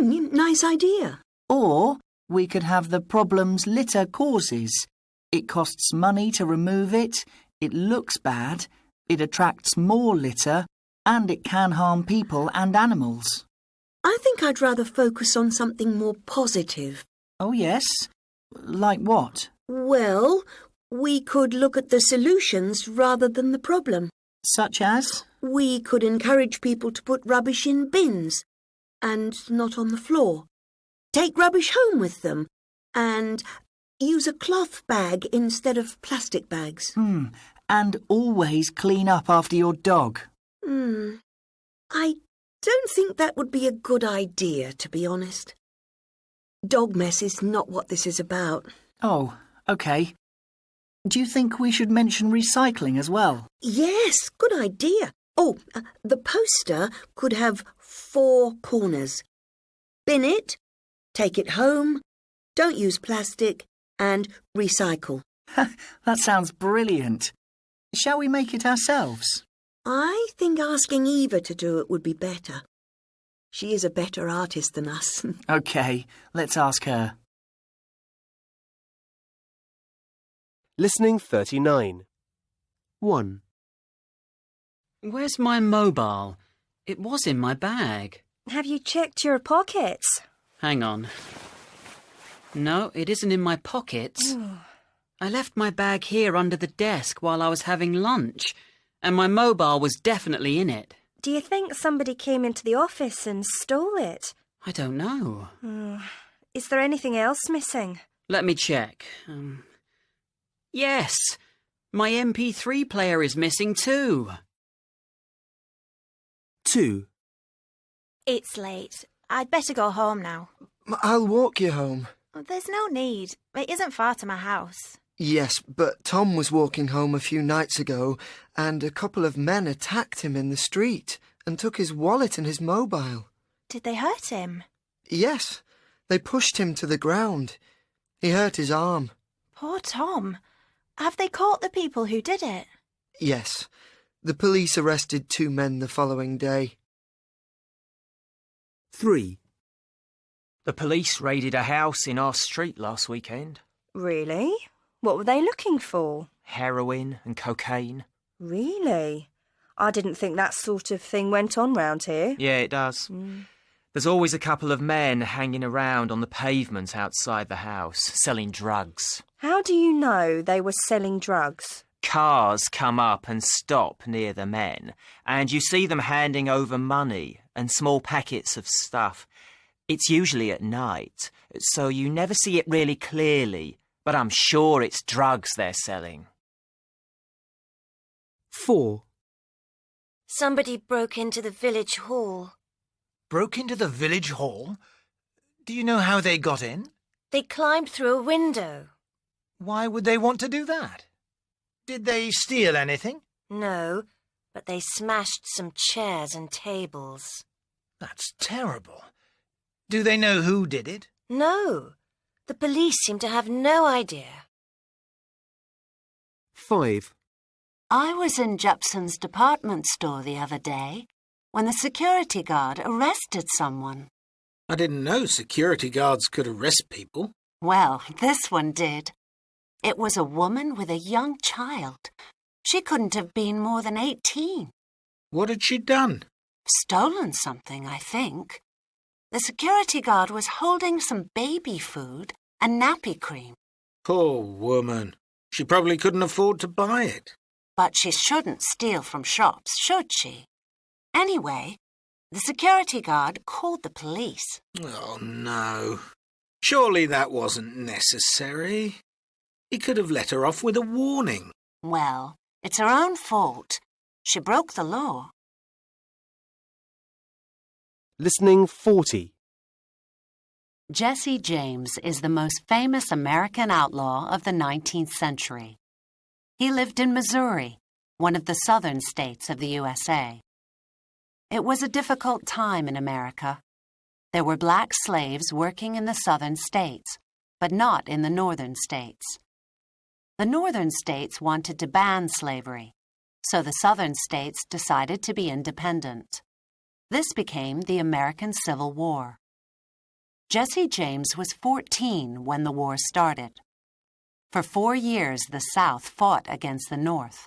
Nice idea. Or we could have the problems litter causes. It costs money to remove it, it looks bad, it attracts more litter, and it can harm people and animals. I think I'd rather focus on something more positive. Oh, yes? Like what? Well, we could look at the solutions rather than the problem. Such as? We could encourage people to put rubbish in bins and not on the floor. Take rubbish home with them and use a cloth bag instead of plastic bags. And always clean up after your dog. I don't think that would be a good idea, to be honest. Dog mess is not what this is about. Oh, OK. Do you think we should mention recycling as well? Yes, good idea. Oh, the poster could have 4 corners. Bin it, take it home, don't use plastic, and recycle. That sounds brilliant. Shall we make it ourselves? I think asking Eva to do it would be better. She is a better artist than us. OK, let's ask her. Listening 39. 1. Where's my mobile? It was in my bag. Have you checked your pockets? Hang on. No, it isn't in my pockets. I left my bag here under the desk while I was having lunch, and my mobile was definitely in it. Do you think somebody came into the office and stole it? I don't know. Is there anything else missing? Let me check. Yes, my MP3 player is missing too. 2. It's late. I'd better go home now. I'll walk you home. There's no need. It isn't far to my house. Yes, but Tom was walking home a few nights ago and a couple of men attacked him in the street and took his wallet and his mobile. Did they hurt him? Yes, they pushed him to the ground. He hurt his arm. Poor Tom. Have they caught the people who did it? Yes, the police arrested 2 men the following day. 3. The police raided a house in our street last weekend. Really? What were they looking for? Heroin and cocaine. Really? I didn't think that sort of thing went on round here. Yeah, it does. There's always a couple of men hanging around on the pavement outside the house, selling drugs. How do you know they were selling drugs? Cars come up and stop near the men, and you see them handing over money and small packets of stuff. It's usually at night, so you never see it really clearly, but I'm sure it's drugs they're selling. 4. Somebody broke into the village hall. Broke into the village hall? Do you know how they got in? They climbed through a window. Why would they want to do that? Did they steal anything? No, but they smashed some chairs and tables. That's terrible. Do they know who did it? No. The police seem to have no idea. 5. I was in Jepson's department store the other day when the security guard arrested someone. I didn't know security guards could arrest people. Well, this one did. It was a woman with a young child. She couldn't have been more than 18. What had she done? Stolen something, I think. The security guard was holding some baby food and nappy cream. Poor woman. She probably couldn't afford to buy it. But she shouldn't steal from shops, should she? Anyway, the security guard called the police. Oh, no. Surely that wasn't necessary. He could have let her off with a warning. Well, it's her own fault. She broke the law. Listening 40. Jesse James is the most famous American outlaw of the 19th century. He lived in Missouri, one of the southern states of the USA. It was a difficult time in America. There were black slaves working in the southern states, but not in the northern states. The northern states wanted to ban slavery, so the southern states decided to be independent. This became the American Civil War. Jesse James was 14 when the war started. For 4 years, the South fought against the North.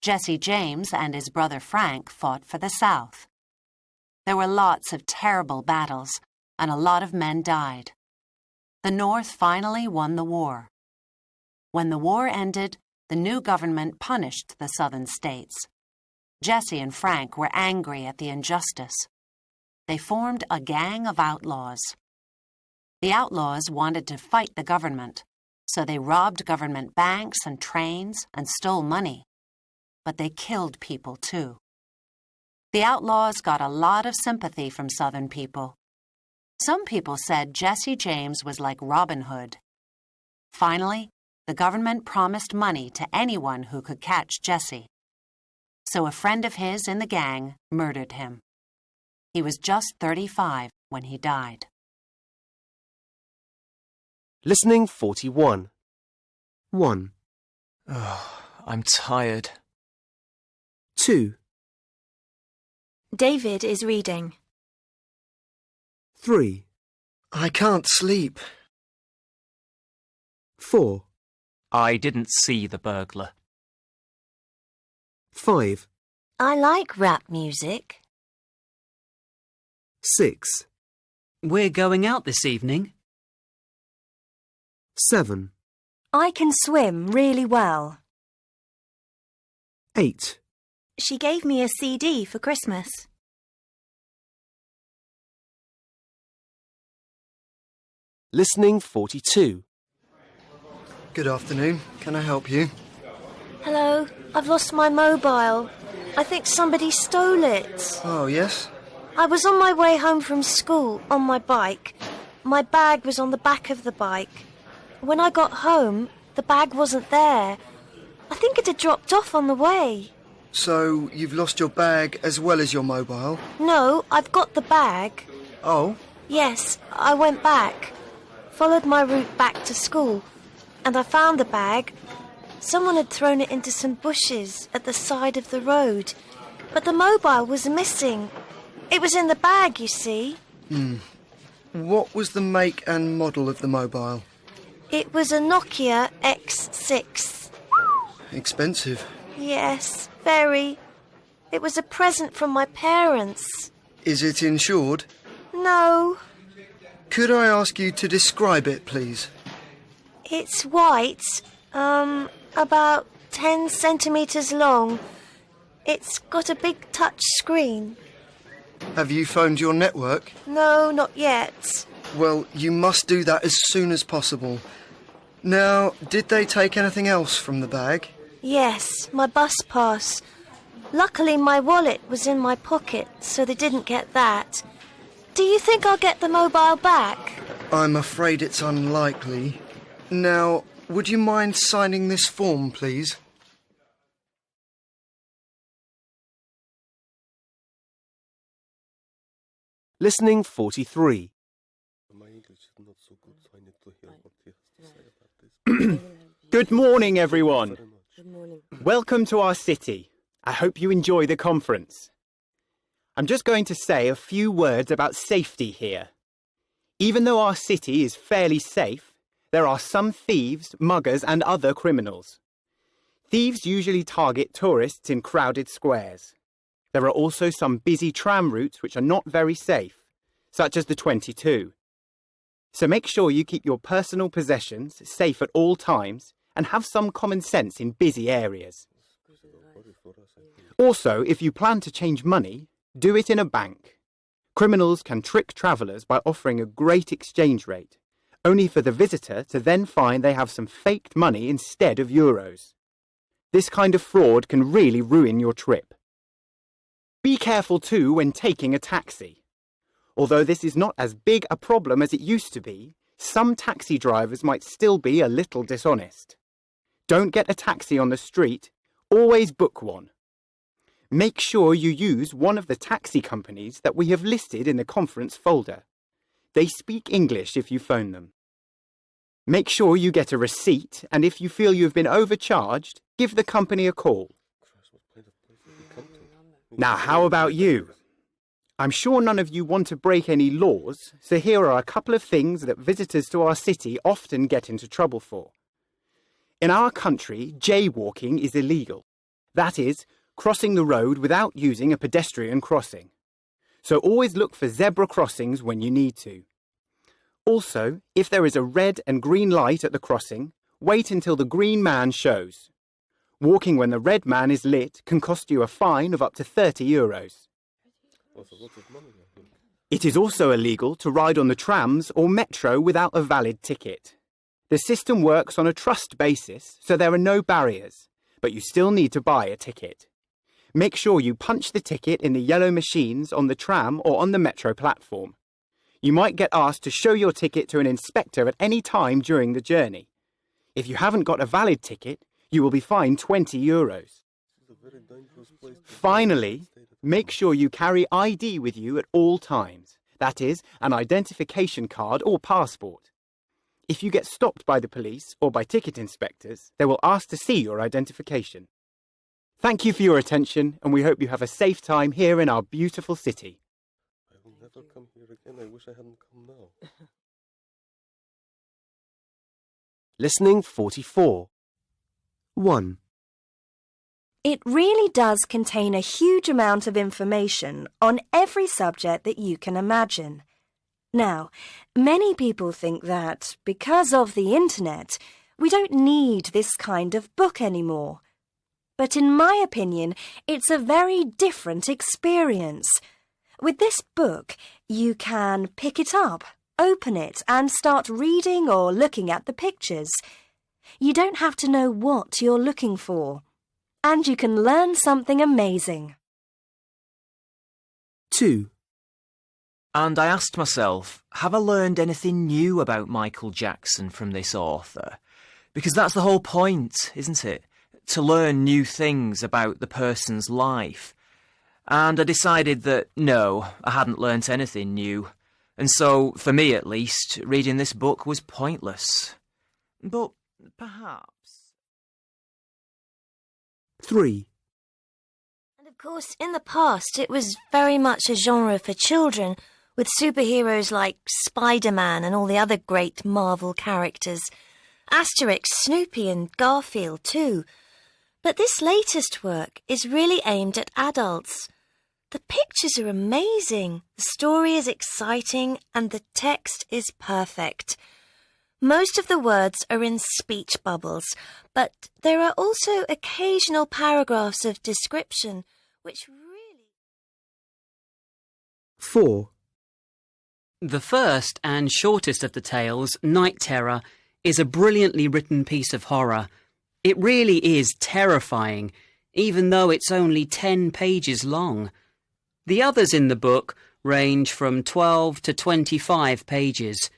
Jesse James and his brother Frank fought for the South. There were lots of terrible battles, and a lot of men died. The North finally won the war. When the war ended, the new government punished the southern states. Jesse and Frank were angry at the injustice. They formed a gang of outlaws. The outlaws wanted to fight the government, so they robbed government banks and trains and stole money. But they killed people too. The outlaws got a lot of sympathy from Southern people. Some people said Jesse James was like Robin Hood. Finally, the government promised money to anyone who could catch Jesse. so a friend of his in the gang murdered him. He was just 35 when he died. Listening 41. 1, Oh, I'm tired. 2, David is reading. 3, I can't sleep. 4, I didn't see the burglar. 5, I like rap music. 6, We're going out this evening. 7, I can swim really well. 8. She gave me a CD for Christmas. Listening 42. Good afternoon. Can I help you? Hello, I've lost my mobile. I think somebody stole it. Oh, yes? I was on my way home from school on my bike. My bag was on the back of the bike. When I got home, the bag wasn't there. I think it had dropped off on the way. So, you've lost your bag as well as your mobile? No, I've got the bag. Oh? Yes, I went back. Followed my route back to school. And I found the bag. Someone had thrown it into some bushes at the side of the road. But the mobile was missing. It was in the bag, you see. What was the make and model of the mobile? It was a Nokia X6. Expensive. Yes, very. It was a present from my parents. Is it insured? No, Could I ask you to describe it, please? it's white. About 10 centimetres long. It's got a big touch screen. Have you phoned your network? No, not yet. Well, you must do that as soon as possible. Now, did they take anything else from the bag? Yes, my bus pass. Luckily, my wallet was in my pocket, so they didn't get that. Do you think I'll get the mobile back? I'm afraid it's unlikely. Now, would you mind signing this form, please? Listening 43. Good morning, everyone. Welcome to our city. I hope you enjoy the conference. I'm just going to say a few words about safety here. Even though our city is fairly safe, there are some thieves, muggers, and other criminals. Thieves usually target tourists in crowded squares. There are also some busy tram routes which are not very safe, such as the 22. So make sure you keep your personal possessions safe at all times and have some common sense in busy areas. Also, if you plan to change money, do it in a bank. Criminals can trick travellers by offering a great exchange rate, only for the visitor to then find they have some faked money instead of euros. This kind of fraud can really ruin your trip. Be careful too when taking a taxi. Although this is not as big a problem as it used to be, some taxi drivers might still be a little dishonest. Don't get a taxi on the street, always book one. Make sure you use one of the taxi companies that we have listed in the conference folder. They speak English if you phone them. Make sure you get a receipt, and if you feel you've been overcharged, give the company a call. Now, how about you? I'm sure none of you want to break any laws, so here are a couple of things that visitors to our city often get into trouble for. In our country, jaywalking is illegal. That is, crossing the road without using a pedestrian crossing. So always look for zebra crossings when you need to. Also, if there is a red and green light at the crossing, wait until the green man shows. Walking when the red man is lit can cost you a fine of up to €30. It is also illegal to ride on the trams or metro without a valid ticket. The system works on a trust basis, so there are no barriers, but you still need to buy a ticket. Make sure you punch the ticket in the yellow machines on the tram or on the metro platform. You might get asked to show your ticket to an inspector at any time during the journey. If you haven't got a valid ticket, you will be fined €20. Finally, make sure you carry ID with you at all times. That is, an identification card or passport. If you get stopped by the police or by ticket inspectors, they will ask to see your identification. Thank you for your attention, and we hope you have a safe time here in our beautiful city. I will never come here again. I wish I hadn't come now. Listening 44. 1. It really does contain a huge amount of information on every subject that you can imagine. Now, many people think that because of the internet, we don't need this kind of book anymore. But in my opinion, it's a very different experience. With this book, you can pick it up, open it, and start reading or looking at the pictures. You don't have to know what you're looking for. And you can learn something amazing. 2. And I asked myself, have I learned anything new about Michael Jackson from this author? Because that's the whole point, isn't it? To learn new things about the person's life. And I decided that, no, I hadn't learnt anything new. And so, for me at least, reading this book was pointless. But perhaps... 3. And of course, in the past, it was very much a genre for children, with superheroes like Spider-Man and all the other great Marvel characters. Asterix, Snoopy and Garfield too. But this latest work is really aimed at adults. The pictures are amazing, the story is exciting, and the text is perfect. Most of the words are in speech bubbles, but there are also occasional paragraphs of description, which really... 4. The first and shortest of the tales, Night Terror, is a brilliantly written piece of horror. It really is terrifying, even though it's only 10 pages long. The others in the book range from 12 to 25 pages.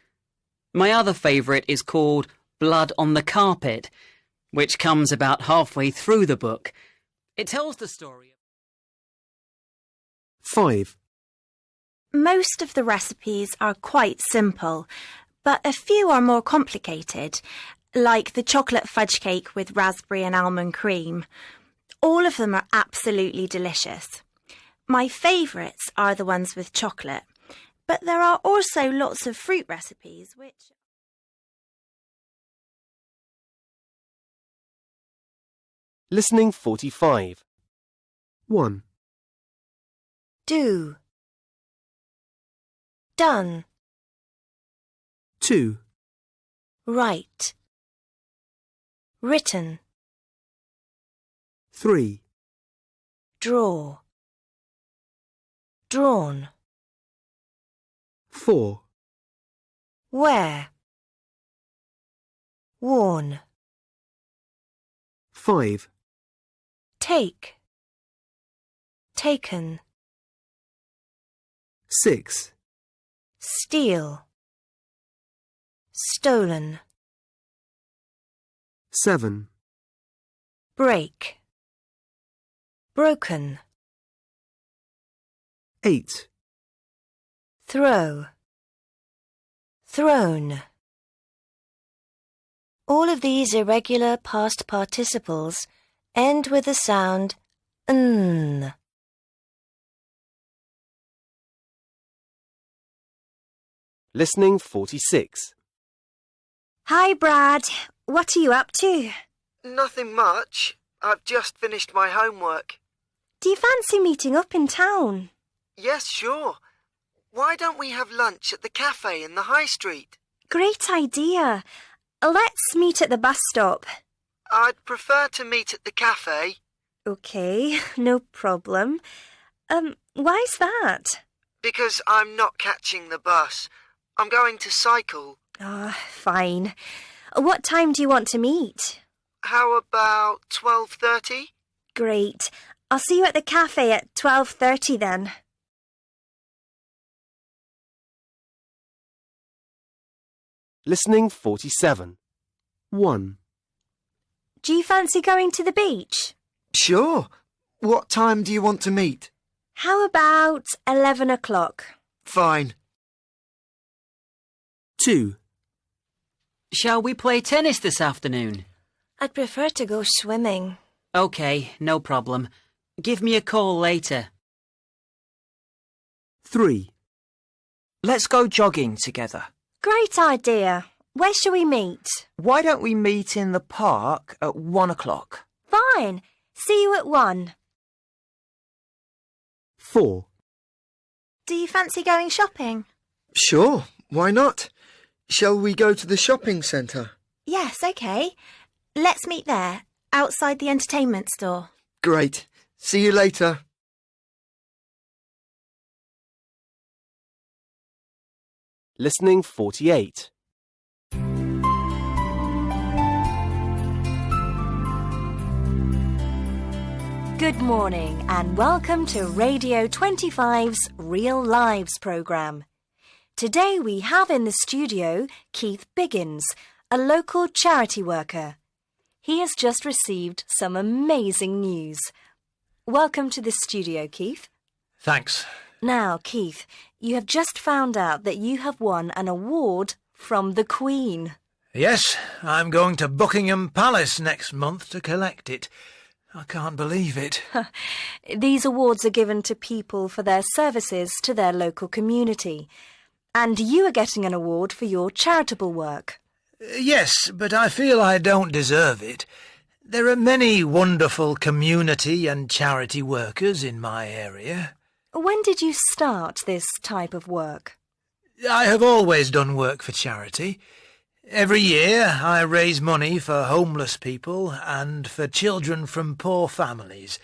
My other favourite is called Blood on the Carpet, which comes about halfway through the book. It tells the story of... 5. Most of the recipes are quite simple, but a few are more complicated, like the chocolate fudge cake with raspberry and almond cream. All of them are absolutely delicious. My favourites are the ones with chocolate, but there are also lots of fruit recipes which... Listening 45. 1. Do. Done. 2. Write. Written. 3. Draw. Drawn. 4. Wear. Worn. 5. Take. Taken. 6. Steal. Stolen. 7. Break. Broken. 8. Throw. Thrown. All of these irregular past participles end with the sound n. Listening 46. Hi, Brad. What are you up to? Nothing much. I've just finished my homework. Do you fancy meeting up in town? Yes, sure. Why don't we have lunch at the cafe in the high street? Great idea. Let's meet at the bus stop. I'd prefer to meet at the cafe. OK, no problem. Why's that? Because I'm not catching the bus. I'm going to cycle. Fine. What time do you want to meet? How about 12:30? Great. I'll see you at the cafe at 12:30 then. Listening 47. 1. Do you fancy going to the beach? Sure. What time do you want to meet? How about 11 o'clock? Fine. 2. Shall we play tennis this afternoon? I'd prefer to go swimming. OK, no problem. Give me a call later. 3. Let's go jogging together. Great idea. Where shall we meet? Why don't we meet in the park at 1 o'clock? Fine. See you at 1. 4. Do you fancy going shopping? Sure, why not? Shall we go to the shopping centre? Yes, OK. Let's meet there, outside the entertainment store. Great. See you later. Listening 48. Good morning and welcome to Radio 25's Real Lives programme. Today we have in the studio Keith Biggins, a local charity worker. He has just received some amazing news. Welcome to the studio, Keith. Thanks. Now, Keith, you have just found out that you have won an award from the Queen. Yes, I'm going to Buckingham Palace next month to collect it. I can't believe it. These awards are given to people for their services to their local community. And you are getting an award for your charitable work. Yes, but I feel I don't deserve it. There are many wonderful community and charity workers in my area. When did you start this type of work? I have always done work for charity. Every year I raise money for homeless people and for children from poor families.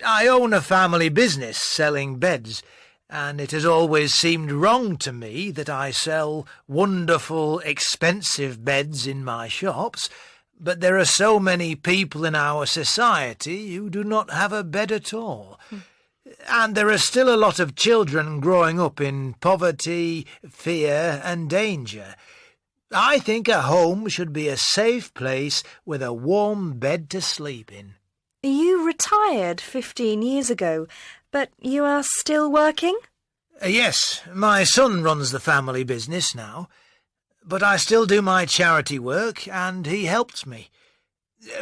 I own a family business selling beds, and it has always seemed wrong to me that I sell wonderful, expensive beds in my shops, but there are so many people in our society who do not have a bed at all. And there are still a lot of children growing up in poverty, fear and danger. I think a home should be a safe place with a warm bed to sleep in. You retired 15 years ago, but you are still working? Yes, my son runs the family business now, but I still do my charity work and he helps me.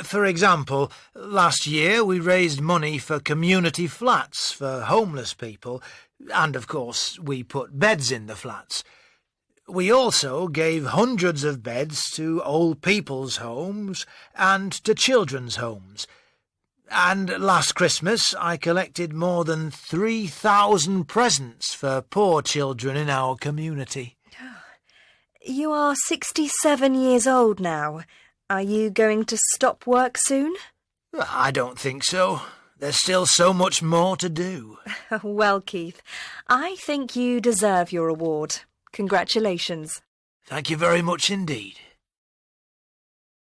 For example, last year we raised money for community flats for homeless people, and of course we put beds in the flats. We also gave hundreds of beds to old people's homes and to children's homes. And last Christmas I collected more than 3,000 presents for poor children in our community. You are 67 years old now. Are you going to stop work soon? I don't think so. There's still so much more to do. Well, Keith, I think you deserve your award. Congratulations. Thank you very much indeed.